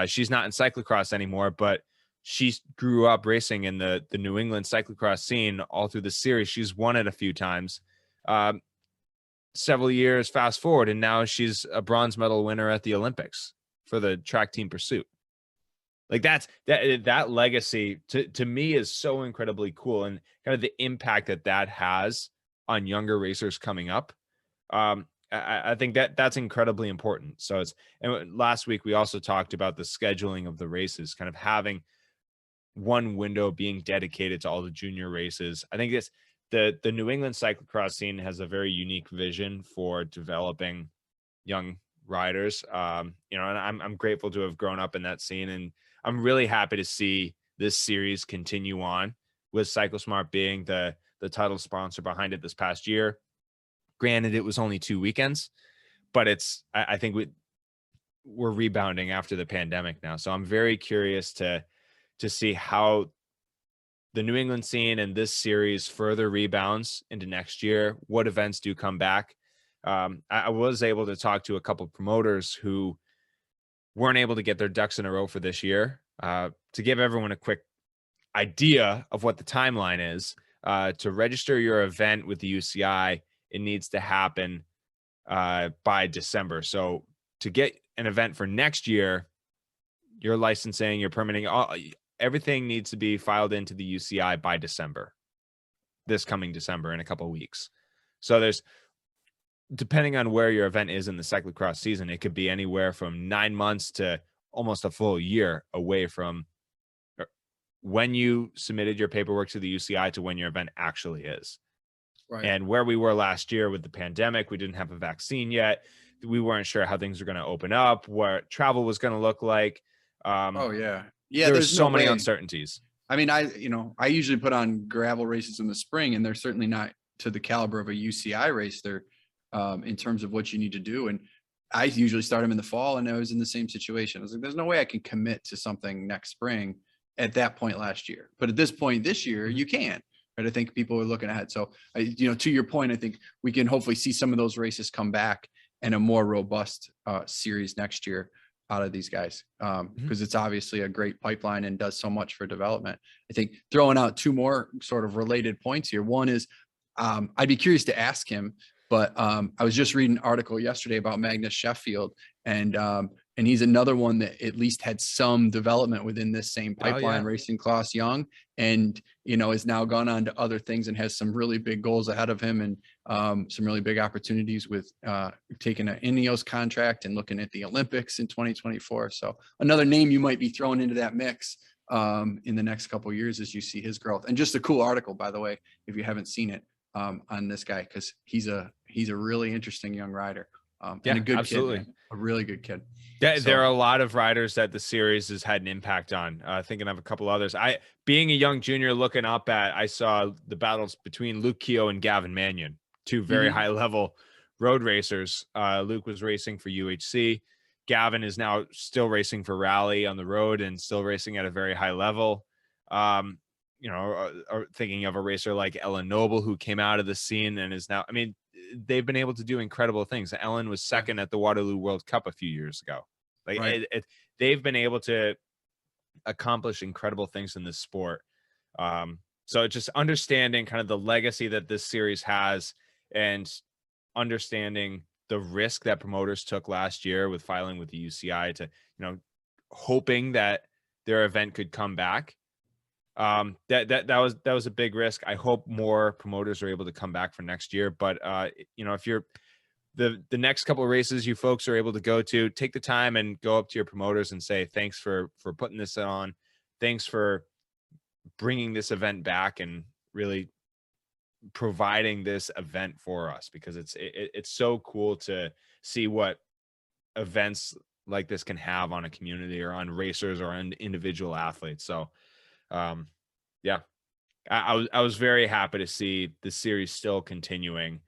She's not in cyclocross anymore, but she grew up racing in the New England cyclocross scene all through the series. She's won it a few times. Several years fast forward, and now she's a bronze medal winner at the Olympics for the track team pursuit. Like that legacy to me is so incredibly cool, and kind of the impact that has on younger racers coming up. I think that's incredibly important. So and last week we also talked about the scheduling of the races, kind of having one window being dedicated to all the junior races. I think the New England cyclocross scene has a very unique vision for developing young riders. And I'm grateful to have grown up in that scene, and I'm really happy to see this series continue on with CycleSmart being the title sponsor behind it this past year. Granted, it was only 2 weekends, but I think we're rebounding after the pandemic now. So I'm very curious to see how the New England scene and this series further rebounds into next year. What events do come back? I was able to talk to a couple of promoters who weren't able to get their ducks in a row for this year. To give everyone a quick idea of what the timeline is, to register your event with the UCI, it needs to happen by December. So to get an event for next year, your licensing, your permitting, everything needs to be filed into the UCI by December, this coming December, in a couple of weeks. So there's, depending on where your event is in the cyclocross season, it could be anywhere from 9 months to almost a full year away from when you submitted your paperwork to the UCI to when your event actually is. Right. And where we were last year with the pandemic, we didn't have a vaccine yet. We weren't sure how things were going to open up, what travel was going to look like. There's so many uncertainties. I mean, I usually put on gravel races in the spring, and they're certainly not to the caliber of a UCI race. They're in terms of what you need to do. And I usually start them in the fall, and I was in the same situation. I was like, there's no way I can commit to something next spring at that point last year. But at this point this year, you can. Right? I think people are looking ahead. So, to your point, I think we can hopefully see some of those races come back and a more robust series next year out of these guys, because it's obviously a great pipeline and does so much for development. I think throwing out two more sort of related points here. One is I'd be curious to ask him, but I was just reading an article yesterday about Magnus Sheffield, and he's another one that at least had some development within this same pipeline, racing Klaus Young, and has now gone on to other things and has some really big goals ahead of him, and some really big opportunities with taking an Ineos contract and looking at the Olympics in 2024. So another name you might be throwing into that mix in the next couple of years as you see his growth. And just a cool article, by the way, if you haven't seen it, on this guy, because he's a really interesting young rider. And a good absolutely. kid, a really good kid. There are a lot of riders that the series has had an impact on. Thinking of a couple others. Being a young junior, looking up I saw the battles between Luke Keough and Gavin Mannion, two very high level road racers. Luke was racing for UHC. Gavin is now still racing for Rally on the road and still racing at a very high level. Thinking of a racer like Ellen Noble, who came out of the scene and is now, they've been able to do incredible things. Ellen was second at the Waterloo World Cup a few years ago. They've been able to accomplish incredible things in this sport. So just understanding kind of the legacy that this series has, and understanding the risk that promoters took last year with filing with the UCI to, hoping that their event could come back. That was a big risk. I hope more promoters are able to come back for next year. But if you're the next couple of races you folks are able to go to, take the time and go up to your promoters and say thanks for putting this on. thanks for bringing this event back and really providing this event for us, because it's so cool to see what events like this can have on a community or on racers or on individual athletes. So yeah, I was very happy to see the series still continuing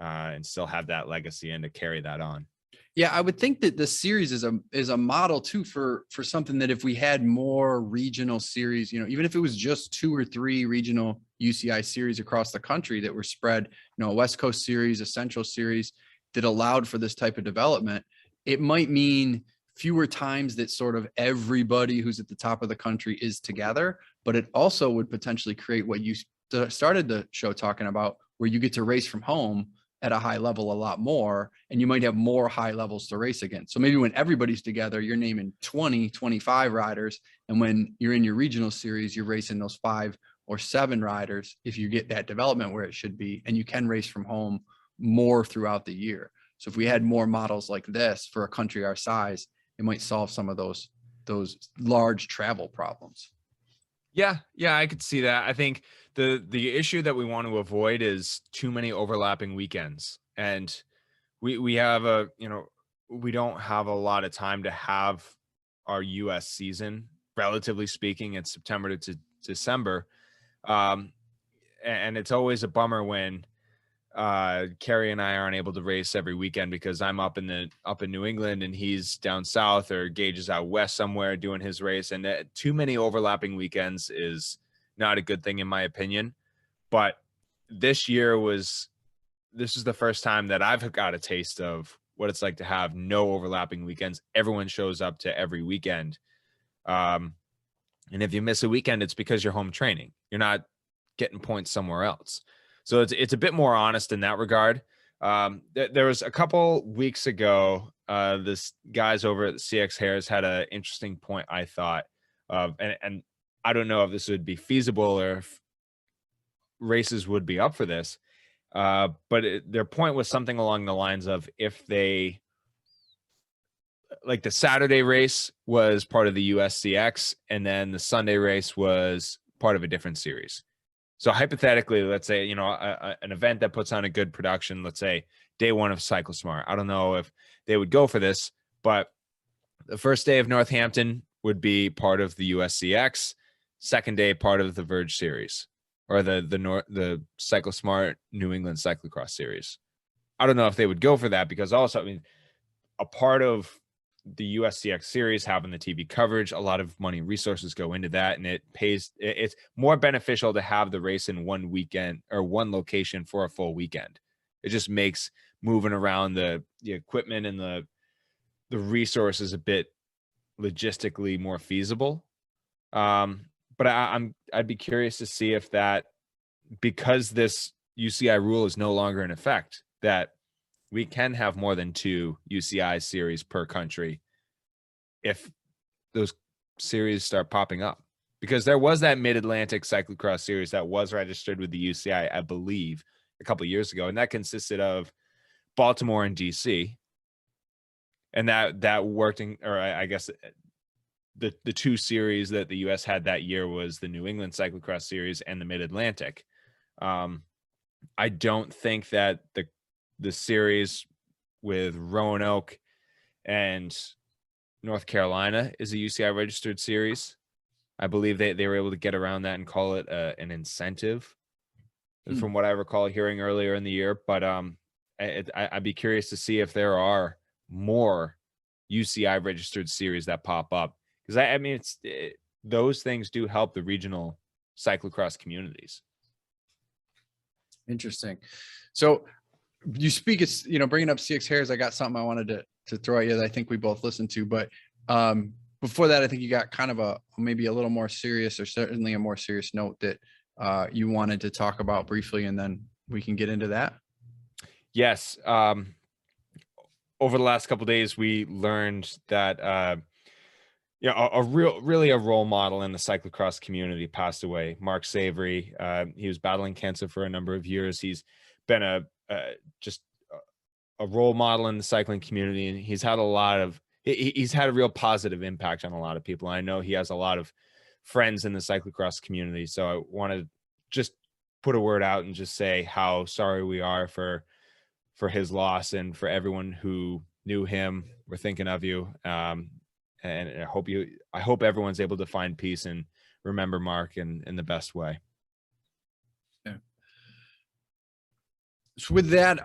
and still have that legacy and to carry that on. Yeah, I would think that the series is a model too for something that if we had more regional series, even if it was just 2 or 3 regional UCI series across the country that were spread, a West Coast series, a Central series that allowed for this type of development, it might mean fewer times that sort of everybody who's at the top of the country is together, but it also would potentially create what you started the show talking about, where you get to race from home at a high level a lot more, and you might have more high levels to race against. So maybe when everybody's together, you're naming 20, 25 riders. And when you're in your regional series, you're racing those 5 or 7 riders if you get that development where it should be, and you can race from home more throughout the year. So if we had more models like this for a country our size, it might solve some of those large travel problems. Yeah, I could see that. I think the issue that we want to avoid is too many overlapping weekends. And we have we don't have a lot of time to have our US season. Relatively speaking, it's September to December. And it's always a bummer when Kerry and I aren't able to race every weekend, because I'm up in New England and he's down south, or Gage is out west somewhere doing his race. And too many overlapping weekends is not a good thing in my opinion. But this is the first time that I've got a taste of what it's like to have no overlapping weekends. Everyone shows up to every weekend. And if you miss a weekend, it's because you're home training. You're not getting points somewhere else. So it's a bit more honest in that regard. There was a couple weeks ago, this guys over at CX Hares had an interesting point, I thought, and I don't know if this would be feasible or if races would be up for this, but their point was something along the lines of, if they, like, the Saturday race was part of the USCX and then the Sunday race was part of a different series. So hypothetically, let's say, an event that puts on a good production, let's say day 1 of Cyclosmart. I don't know if they would go for this, but the first day of Northampton would be part of the USCX, second day part of the Verge series, or the Cyclosmart New England Cyclocross series. I don't know if they would go for that, because also, a part of the USCX series having the TV coverage, a lot of money and resources go into that, and it's more beneficial to have the race in one weekend or one location for a full weekend. It just makes moving around the equipment and the resources a bit logistically more feasible. But I'd be curious to see if that, because this UCI rule is no longer in effect, that we can have more than 2 UCI series per country if those series start popping up. Because there was that Mid-Atlantic Cyclocross series that was registered with the UCI, I believe, a couple of years ago, and that consisted of Baltimore and DC. And that worked in, or I guess the 2 series that the US had that year was the New England Cyclocross series and the Mid-Atlantic. I don't think that the series with Roanoke and North Carolina is a UCI registered series. I believe they were able to get around that and call it an incentive, from what I recall hearing earlier in the year. But I'd be curious to see if there are more UCI registered series that pop up, because those things do help the regional cyclocross communities. Interesting. So you speak, it's, bringing up CX Hares, I got something I wanted to throw at you that I think we both listened to, but before that, I think you got kind of maybe a little more serious, or certainly a more serious note that you wanted to talk about briefly, and then we can get into that. Yes. Over the last couple of days, we learned that really a role model in the cyclocross community passed away. Mark Savory. He was battling cancer for a number of years. He's been just a role model in the cycling community, and he's had a real positive impact on a lot of people. I know he has a lot of friends in the cyclocross community. So I want to just put a word out and just say how sorry we are for his loss, and for everyone who knew him. We're thinking of you. And I hope everyone's able to find peace and remember Mark in the best way. Yeah. So with that,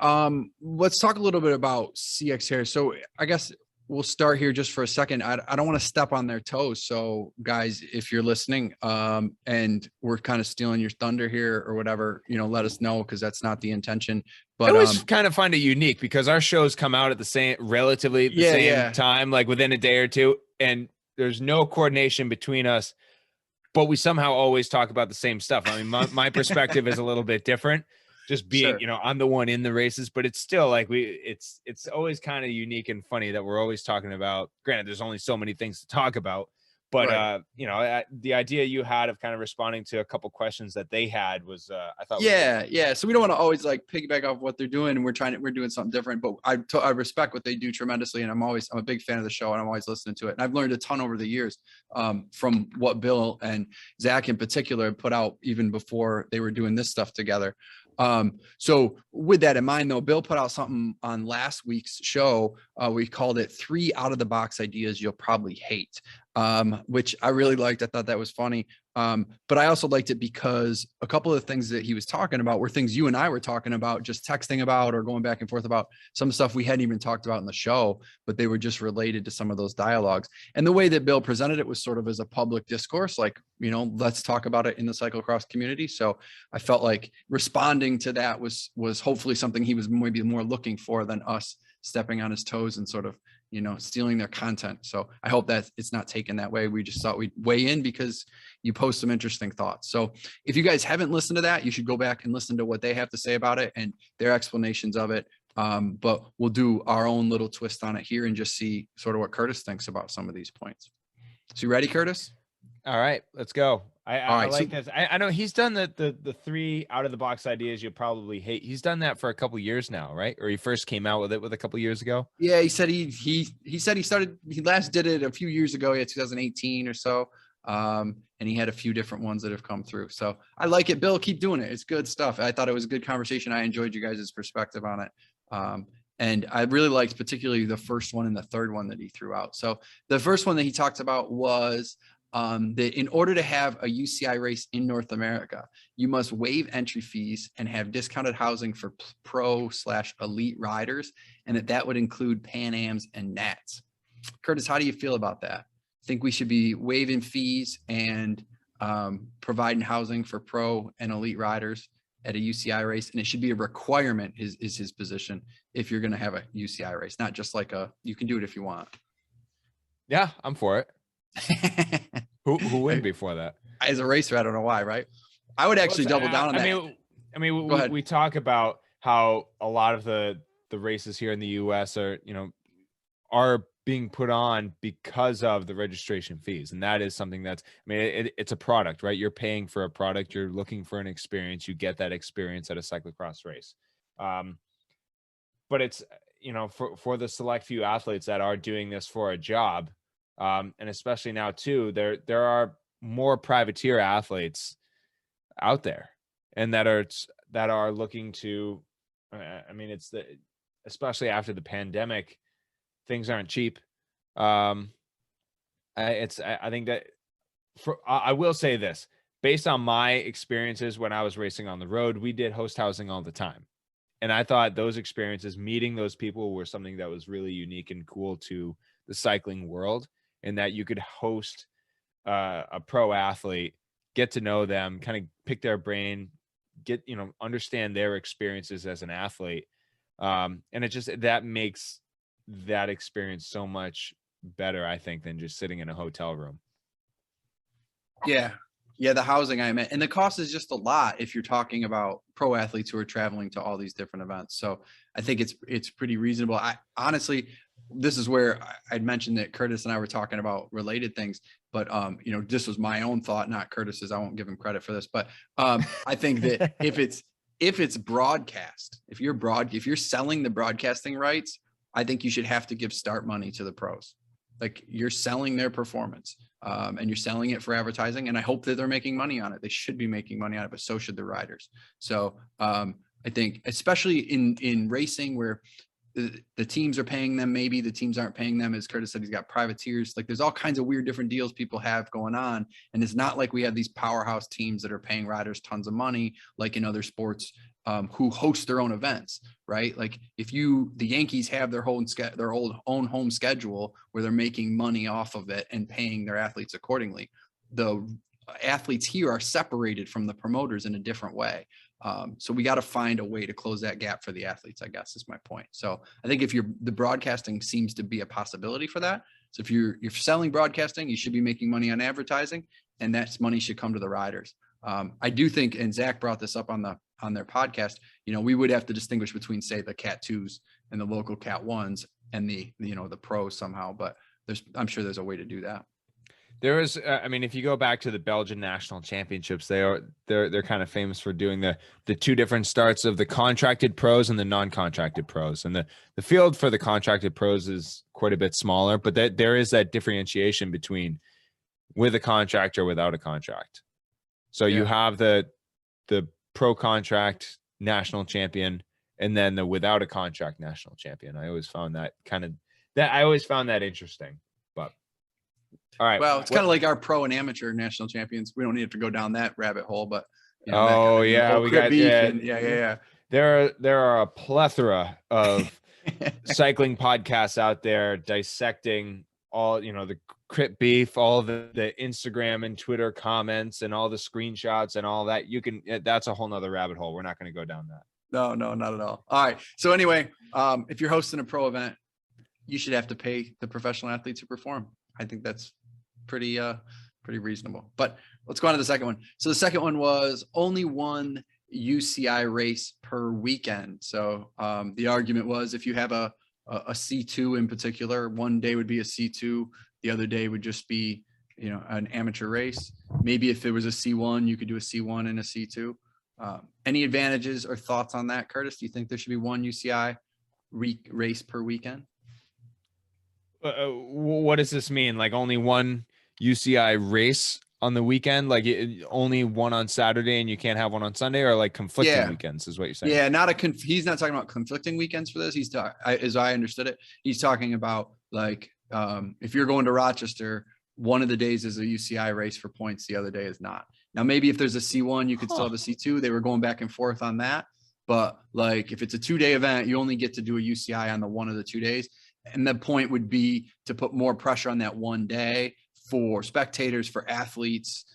let's talk a little bit about CX here. So I guess we'll start here just for a second. I don't want to step on their toes. So guys, if you're listening, and we're kind of stealing your thunder here or whatever, let us know, because that's not the intention. But I always kind of find it unique because our shows come out at the same time, like within a day or two, and there's no coordination between us, but we somehow always talk about the same stuff. I mean, my perspective is a little bit different, just being, Sure. I'm the one in the races, but it's still like it's always kind of unique and funny that we're always talking about. Granted, there's only so many things to talk about, but Right. the idea you had of kind of responding to a couple questions that they had was, I thought, Yeah. So we don't want to always like piggyback off what they're doing, and we're doing something different, but I respect what they do tremendously. And I'm a big fan of the show, and I'm always listening to it. And I've learned a ton over the years, from what Bill and Zach in particular put out even before they were doing this stuff together. So with that in mind, though, Bill put out something on last week's show. We called it 3 out of the box ideas you'll probably hate, which I really liked. I thought that was funny. But I also liked it because a couple of the things that he was talking about were things you and I were talking about, just texting about or going back and forth about, some stuff we hadn't even talked about in the show, but they were just related to some of those dialogues. And the way that Bill presented it was sort of as a public discourse, like, let's talk about it in the cyclocross community. So I felt like responding to that was hopefully something he was maybe more looking for than us stepping on his toes and sort of, stealing their content. So I hope that it's not taken that way. We just thought we'd weigh in because you post some interesting thoughts. So if you guys haven't listened to that, you should go back and listen to what they have to say about it and their explanations of it. But we'll do our own little twist on it here and just see sort of what Curtis thinks about some of these points. So you ready, Curtis? all right, let's go. I right, like so- this. I know he's done the 3 out of the box ideas you'll probably hate. He's done that for a couple years now, right? Or he first came out with it a couple years ago. Yeah, he said he last did it a few years ago, 2018 or so. And he had a few different ones that have come through. So I like it. Bill, keep doing it. It's good stuff. I thought it was a good conversation. I enjoyed you guys' perspective on it. And I really liked particularly the first one and the third one that he threw out. So the first one that he talked about was that in order to have a UCI race in North America, you must waive entry fees and have discounted housing for pro/elite riders, and that would include Pan Ams and Nats. Curtis, how do you feel about that? Think we should be waiving fees and providing housing for pro and elite riders at a UCI race, and it should be a requirement is his position if you're going to have a UCI race, not just like you can do it if you want. Yeah, I'm for it. Who went before that? As a racer, I don't know why, right? I would actually double down on that. I mean, we talk about how a lot of the races here in the US are being put on because of the registration fees. And that is something it's a product, right? You're paying for a product. You're looking for an experience. You get that experience at a cyclocross race. But it's, for the select few athletes that are doing this for a job, and especially now too, there are more privateer athletes out there, and that are looking to, especially after the pandemic, things aren't cheap. I think that I will say this, based on my experiences when I was racing on the road, we did host housing all the time. And I thought those experiences, meeting those people, were something that was really unique and cool to the cycling world, and that you could host a pro athlete, get to know them, kind of pick their brain, understand their experiences as an athlete. And that makes that experience so much better, I think, than just sitting in a hotel room. Yeah, the housing I meant, and the cost is just a lot if you're talking about pro athletes who are traveling to all these different events. So I think it's pretty reasonable. I honestly, this is where I'd mentioned that Curtis and I were talking about related things, but this was my own thought, not Curtis's. I won't give him credit for this, but I think that if it's broadcast, if you're selling the broadcasting rights, I think you should have to give start money to the pros. Like, you're selling their performance. and you're selling it for advertising. And I hope that they're making money on it. They should be making money on it, but so should the riders. So I think, especially in racing where the teams are paying them, maybe the teams aren't paying them. As Curtis said, he's got privateers. Like there's all kinds of weird different deals people have going on. And it's not like we have these powerhouse teams that are paying riders tons of money, like in other sports, who host their own events, right? Like if the Yankees have their own home schedule where they're making money off of it and paying their athletes accordingly. The athletes here are separated from the promoters in a different way. So we got to find a way to close that gap for the athletes, I guess is my point. So I think the broadcasting seems to be a possibility for that. So if you're selling broadcasting, you should be making money on advertising, and that money should come to the riders. I do think, and Zach brought this up on their podcast, we would have to distinguish between, say, the Cat 2s and the local Cat 1s and the pros somehow, but I'm sure there's a way to do that. There is, if you go back to the Belgian national championships, they're kind of famous for doing the two different starts of the contracted pros and the non-contracted pros. And the field for the contracted pros is quite a bit smaller, but there is that differentiation between with a contract or without a contract. So you have the pro contract national champion and then the without a contract national champion. I always found that interesting. But all right. Well, it's kind of like our pro and amateur national champions. We don't need to go down that rabbit hole, but we got yeah. There are a plethora of cycling podcasts out there dissecting all, the Crit Beef, all the Instagram and Twitter comments and all the screenshots and all that. That's a whole nother rabbit hole. We're not going to go down that. No, not at all. All right. So anyway, if you're hosting a pro event, you should have to pay the professional athletes who perform. I think that's pretty reasonable. But let's go on to the second one. So the second one was only one UCI race per weekend. So the argument was if you have a C2 in particular, one day would be a C2, the other day would just be, an amateur race. Maybe if it was a C1, you could do a C1 and a C2. Any advantages or thoughts on that, Curtis? Do you think there should be one UCI race per weekend? What does this mean? Like only one UCI race on the weekend? Like only one on Saturday and you can't have one on Sunday, or like conflicting weekends is what you're saying? Yeah, he's not talking about conflicting weekends for this. As I understood it, he's talking about like if you're going to Rochester, one of the days is a UCI race for points, the other day is not. Now, maybe if there's a C1, you could still have a C2. They were going back and forth on that. But like if it's a 2-day event, you only get to do a UCI on the one of the 2 days. And the point would be to put more pressure on that one day for spectators, for athletes,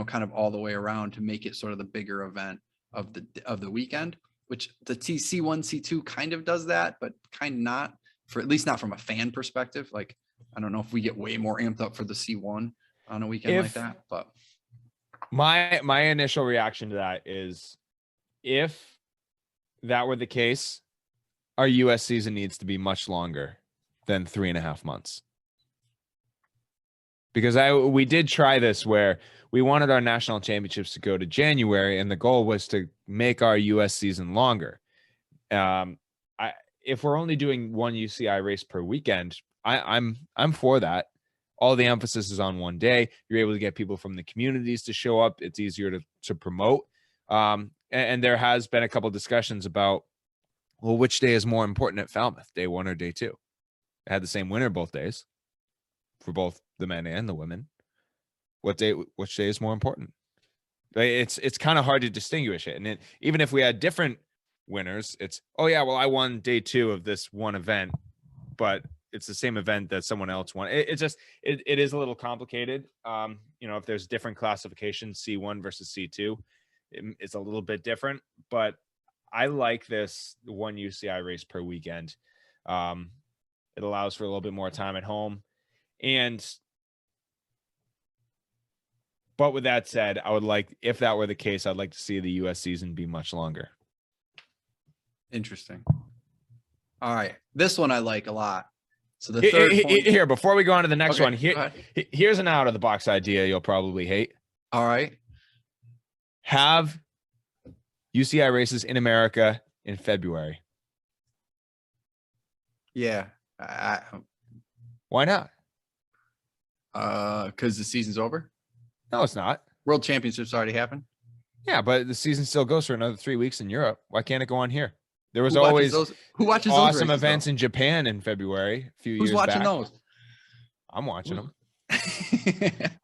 kind of all the way around to make it sort of the bigger event of the weekend, which the C1, C2 kind of does that, but kind of not, for at least not from a fan perspective. Like, I don't know if we get way more amped up for the C1 on a weekend like that, but my initial reaction to that is if that were the case, our US season needs to be much longer than 3.5 months. Because we did try this where we wanted our national championships to go to January, and the goal was to make our US season longer. If we're only doing one UCI race per weekend, I'm for that. All the emphasis is on one day. You're able to get people from the communities to show up. It's easier to promote. And there has been a couple of discussions about, well, which day is more important at Falmouth, day 1 or day 2? It had the same winner both days for both the men and the women. Which day is more important? It's kind of hard to distinguish it. And even if we had different winners, it's, oh yeah, well, I won day 2 of this one event, but it's the same event that someone else won. It is a little complicated. If there's different classifications, C1 versus C2, it's a little bit different, but I like this one UCI race per weekend. It allows for a little bit more time at home. But with that said, if that were the case, I'd like to see the US season be much longer. Interesting. All right. This one I like a lot. So the third point here, before we go on to the next one, here's an out of the box idea you'll probably hate. All right. Have UCI races in America in February. Yeah. Why not? Because the season's over. No, it's not. World Championships already happened. Yeah, but the season still goes for another 3 weeks in Europe. Why can't it go on here? There was Who watches always those? Who watches those awesome races, events though? in Japan in February a few Who's years watching back. those? I'm watching them.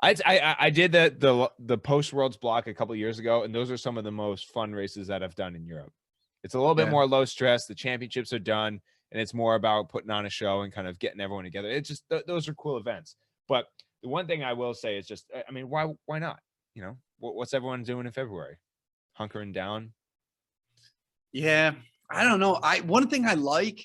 I did the post Worlds block a couple years ago, and those are some of the most fun races that I've done in Europe. It's a little bit more low stress. The championships are done, and it's more about putting on a show and kind of getting everyone together. It's just those are cool events. But the one thing I will say is just, I mean, why not? You know, what's everyone doing in February? Hunkering down. Yeah, I don't know. One thing I like,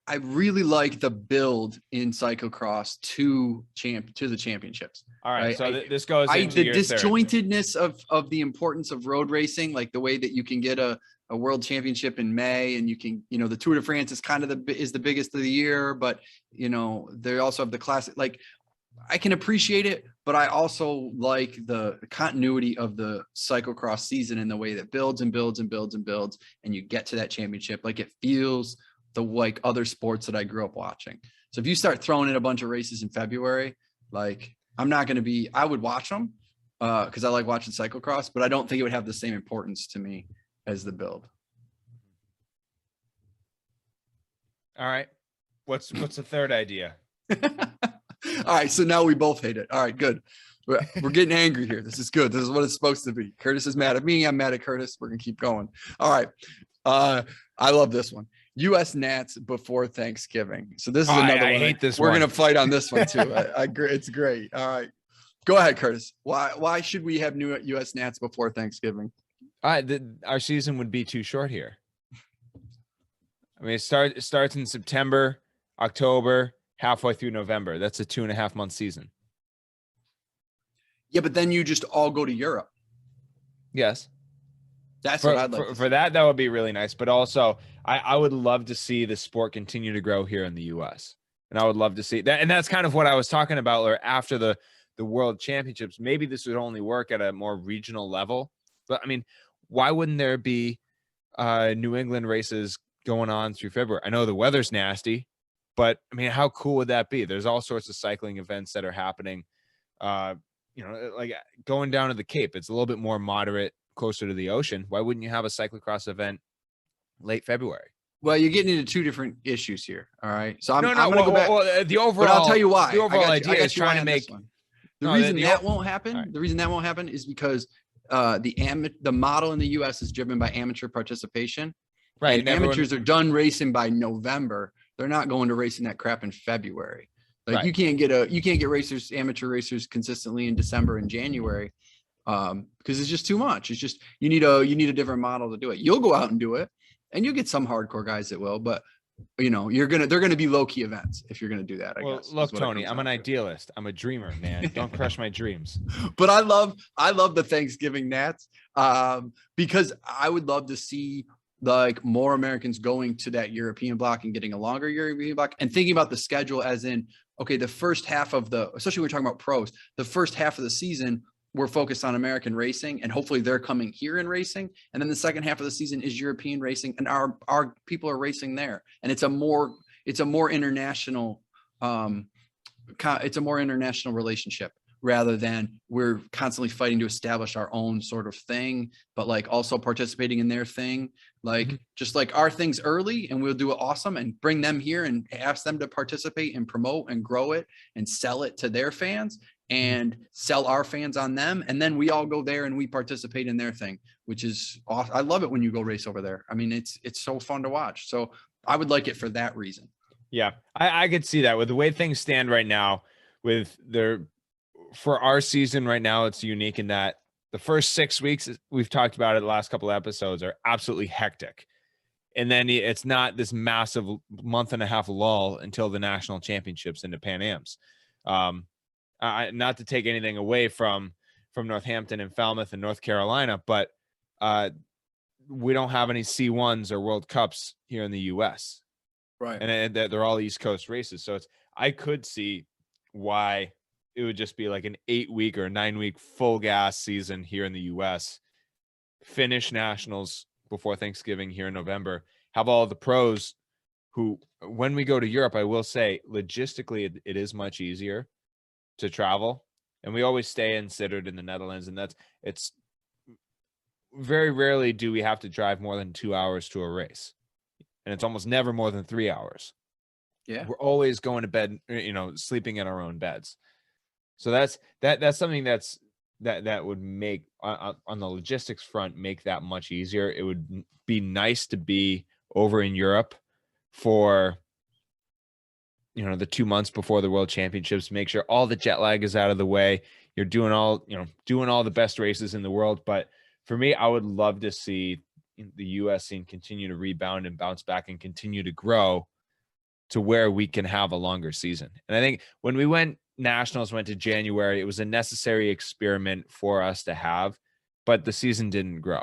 I really like the build in cyclocross to the championships. All right, Right? so this goes into The your third. disjointedness of the importance of road racing, like the way that you can get a world championship in May, and you can, the Tour de France is kind of the biggest of the year, but they also have the classic. Like, I can appreciate it, but I also like the continuity of the cyclocross season and the way that builds and builds and builds and builds, and you get to that championship. Like, it feels like other sports that I grew up watching. So if you start throwing in a bunch of races in February, like, I would watch them because I like watching cyclocross, but I don't think it would have the same importance to me as the build. All right, what's the third idea? All right, so now we both hate it. All right, good. We're getting angry here. This is good. This is what it's supposed to be. Curtis is mad at me. I'm mad at Curtis. We're gonna keep going. All right. I love this one. U.S. Nats before Thanksgiving. So this is another one. I hate this We're one. gonna fight on this one too. I agree. It's great. All right. Go ahead, Curtis. Why should we have new U.S. Nats before Thanksgiving? Our season would be too short here. I mean, it starts in September, October, halfway through November. That's a 2.5 month season. Yeah, but then you just all go to Europe. Yes. That's what I'd like. For that would be really nice. But also, I would love to see the sport continue to grow here in the U.S. And I would love to see that. And that's kind of what I was talking about. Or after the World Championships, maybe this would only work at a more regional level. But I mean, why wouldn't there be New England races going on through February? I know the weather's nasty, but I mean, how cool would that be? There's all sorts of cycling events that are happening. Like going down to the Cape, it's a little bit more moderate, closer to the ocean. Why wouldn't you have a cyclocross event late February? Well, you're getting into two different issues here. All right. So I'm going to go back. The overall, but I'll tell you why. The overall I idea is trying to make. The reason that won't happen is because the model in the U.S. is driven by amateur participation. Right. And amateurs are done racing by November. They're not going to racing that crap in February. Like, right. You can't get amateur racers consistently in December and January because it's just too much. It's just you need a different model to do it. You'll go out and do it, and you'll get some hardcore guys that will, but they're gonna be low key events if you're gonna do that. I guess. Look, Tony, I'm an idealist. I'm a dreamer, man. Don't crush my dreams. But I love the Thanksgiving Nats because I would love to see like more Americans going to that European block and getting a longer European block and thinking about the schedule as in, okay, the first half of especially when we're talking about pros, the first half of the season, we're focused on American racing and hopefully they're coming here and racing. And then the second half of the season is European racing and our people are racing there. And it's a more international, relationship rather than we're constantly fighting to establish our own sort of thing, but like also participating in their thing. Like just like our things early and we'll do it awesome and bring them here and ask them to participate and promote and grow it and sell it to their fans and sell our fans on them. And then we all go there and we participate in their thing, which is awesome. I love it when you go race over there. I mean, it's so fun to watch. So I would like it for that reason. Yeah, I could see that with the way things stand right now for our season right now, it's unique in that the first 6 weeks, we've talked about it the last couple of episodes, are absolutely hectic. And then it's not this massive month and a half lull until the national championships into Pan Ams. Not to take anything away from Northampton and Falmouth and North Carolina, but we don't have any C1s or World Cups here in the U.S. Right. And they're all East Coast races. So I could see why it would just be like an 8-week or 9-week full gas season here in the U.S. Finish nationals before Thanksgiving here in November. Have all the pros who, when we go to Europe, I will say logistically it is much easier to travel, and we always stay in Sittard in the Netherlands, and it's very rarely do we have to drive more than 2 hours to a race, and it's almost never more than 3 hours. Yeah. We're always going to bed, sleeping in our own beds. So that's something that would make on the logistics front, make that much easier. It would be nice to be over in Europe for, the 2 months before the World Championships, make sure all the jet lag is out of the way. You're doing all the best races in the world. But for me, I would love to see the US scene continue to rebound and bounce back and continue to grow to where we can have a longer season. And I think when we went to January, it was a necessary experiment for us to have, but the season didn't grow.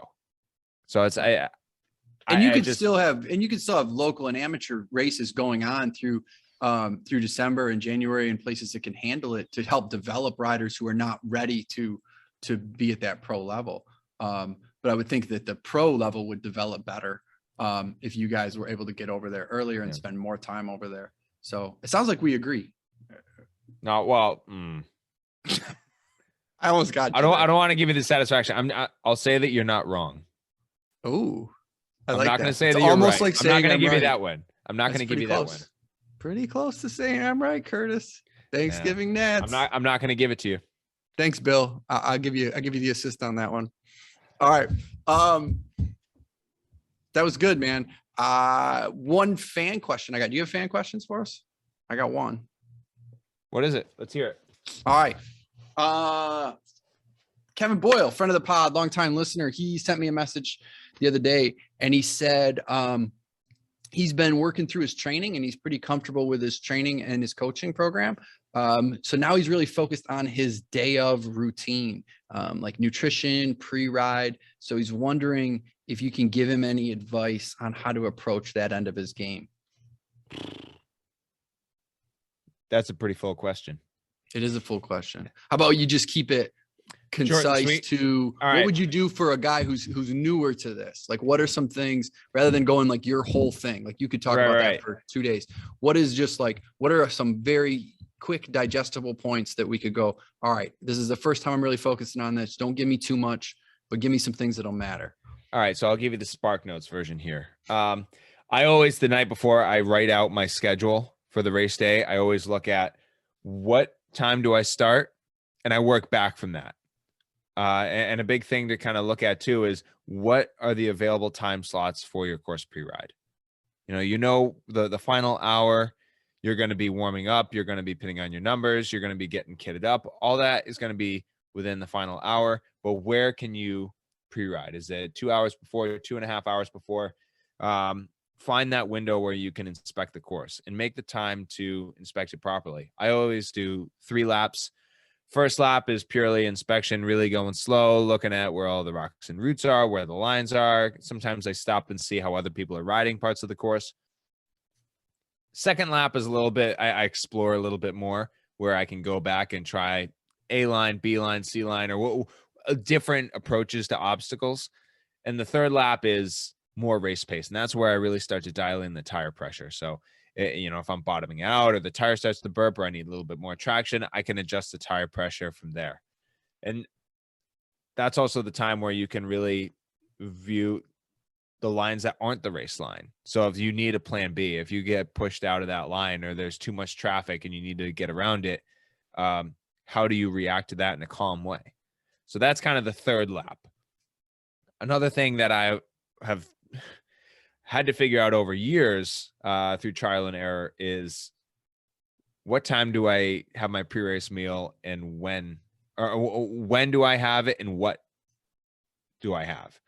So it's you could still have local and amateur races going on through December and January in places that can handle it to help develop riders who are not ready to be at that pro level. But I would think that the pro level would develop better if you guys were able to get over there earlier and spend more time over there. So it sounds like we agree. No, well, I almost got. I don't want to give you the satisfaction. I'll say that you're not wrong. Oh, I'm not going to say that you're almost right. like I'm not going to give you right. that one. I'm not going to give you that one. Pretty close to saying I'm right, Curtis. Thanksgiving Nats. I'm not going to give it to you. Thanks, Bill. I'll give you the assist on that one. All right. That was good, man. One fan question I got. Do you have fan questions for us? I got one. What is it? Let's hear it. All right. Kevin Boyle, friend of the pod, longtime listener. He sent me a message the other day and he said he's been working through his training and he's pretty comfortable with his training and his coaching program. So now he's really focused on his day of routine, like nutrition, pre-ride. So he's wondering if you can give him any advice on how to approach that end of his game. That's a pretty full question. It is a full question. How about you just keep it concise to what would you do for a guy who's newer to this? Like, what are some things rather than going like your whole thing? Like you could talk about that for 2 days. What are some very quick digestible points that we could go, all right, this is the first time I'm really focusing on this. Don't give me too much, but give me some things that'll matter. All right. So I'll give you the Spark Notes version here. I always, the night before I write out my schedule for the race day, I always look at what time do I start and I work back from that. And a big thing to kind of look at too is what are the available time slots for your course pre-ride? The final hour, you're going to be warming up. You're going to be putting on your numbers. You're going to be getting kitted up. All that is going to be within the final hour. But where can you pre-ride? Is it 2 hours before, 2.5 hours before? Find that window where you can inspect the course and make the time to inspect it properly. I always do 3 laps. First lap is purely inspection, really going slow, looking at where all the rocks and roots are, where the lines are. Sometimes I stop and see how other people are riding parts of the course. Second lap is a little bit, I explore a little bit more where I can go back and try A line, B line, C line, or different approaches to obstacles. And the third lap is more race pace. And that's where I really start to dial in the tire pressure. So, if I'm bottoming out or the tire starts to burp or I need a little bit more traction, I can adjust the tire pressure from there. And that's also the time where you can really view the lines that aren't the race line. So if you need a plan B, if you get pushed out of that line or there's too much traffic and you need to get around it, how do you react to that in a calm way? So that's kind of the third lap. Another thing that I have had to figure out over years through trial and error is what time do I have my pre-race meal and when do I have it and what do I have?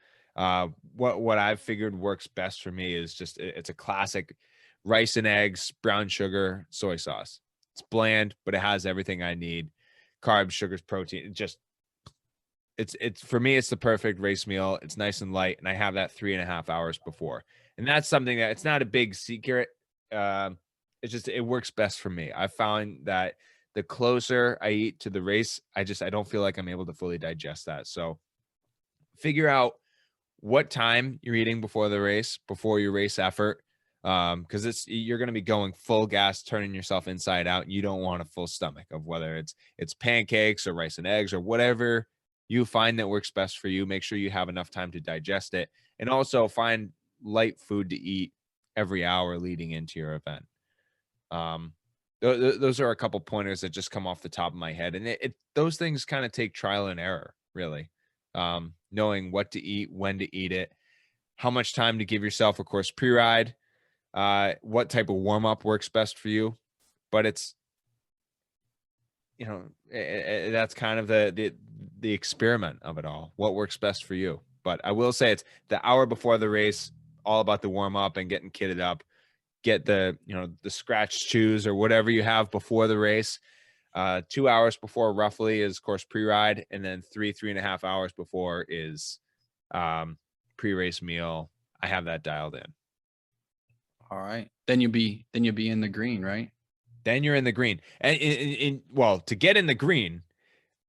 What I've figured works best for me is it's a classic rice and eggs, brown sugar, soy sauce. It's bland, but it has everything I need. Carbs, sugars, protein. It's for me, it's the perfect race meal. It's nice and light. And I have that 3.5 hours before. And that's something that it's not a big secret. It works best for me. I found that the closer I eat to the race, I don't feel like I'm able to fully digest that. So figure out what time you're eating before the race, before your race effort. Because you're going to be going full gas, turning yourself inside out. You don't want a full stomach of whether it's pancakes or rice and eggs or whatever you find that works best for you. Make sure you have enough time to digest it, and also find light food to eat every hour leading into your event. Those are a couple pointers that just come off the top of my head, and those things kind of take trial and error, really. Knowing what to eat, when to eat it, how much time to give yourself, of course, pre-ride, what type of warm-up works best for you. But it's, that's kind of the experiment of it all, what works best for you. But I will say it's the hour before the race, all about the warm-up and getting kitted up. Get the scratch shoes or whatever you have before the race. 2 hours before roughly is, of course, pre-ride, and then 3.5 hours before is pre-race meal. I have that dialed in. All right. Then you'll be in the green, right? Then you're in the green. And well, to get in the green,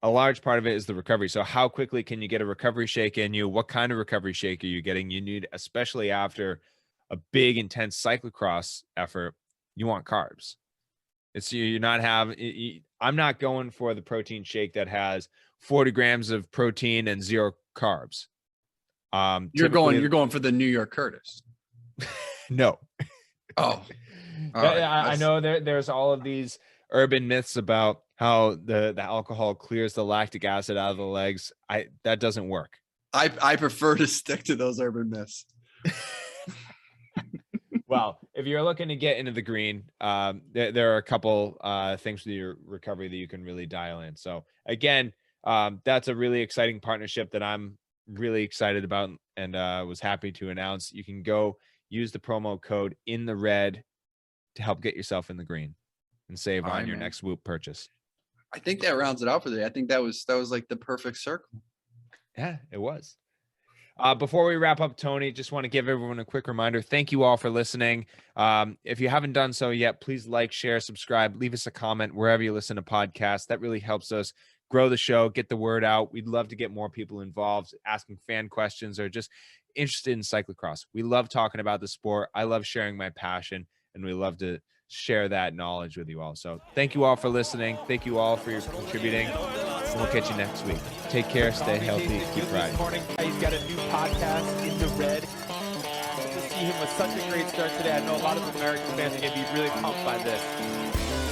a large part of it is the recovery. So how quickly can you get a recovery shake in you? What kind of recovery shake are you getting? You need, especially after a big, intense cyclocross effort, you want carbs. You're not having, I'm not going for the protein shake that has 40 grams of protein and 0 carbs. You're going for the New York Curtis. No. Oh, I know there's all of these urban myths about how the alcohol clears the lactic acid out of the legs. That doesn't work. I prefer to stick to those urban myths. Well, if you're looking to get into the green, there are a couple things with your recovery that you can really dial in. So again, that's a really exciting partnership that I'm really excited about and was happy to announce. You can go use the promo code in the red to help get yourself in the green and save on your next Whoop purchase. I think that rounds it out for the day. I think that was like the perfect circle. Yeah, it was. Before we wrap up, Tony, just want to give everyone a quick reminder. Thank you all for listening. If you haven't done so yet, please like, share, subscribe, leave us a comment wherever you listen to podcasts. That really helps us grow the show, get the word out. We'd love to get more people involved, asking fan questions or just interested in cyclocross. We love talking about the sport. I love sharing my passion, and we love to share that knowledge with you all. So thank you all for listening. Thank you all for your contributing. And we'll catch you next week. Take care, stay healthy, keep riding. This morning, he's got a new podcast, In the Red. To see him with such a great start today, I know a lot of American fans are going to be really pumped by this.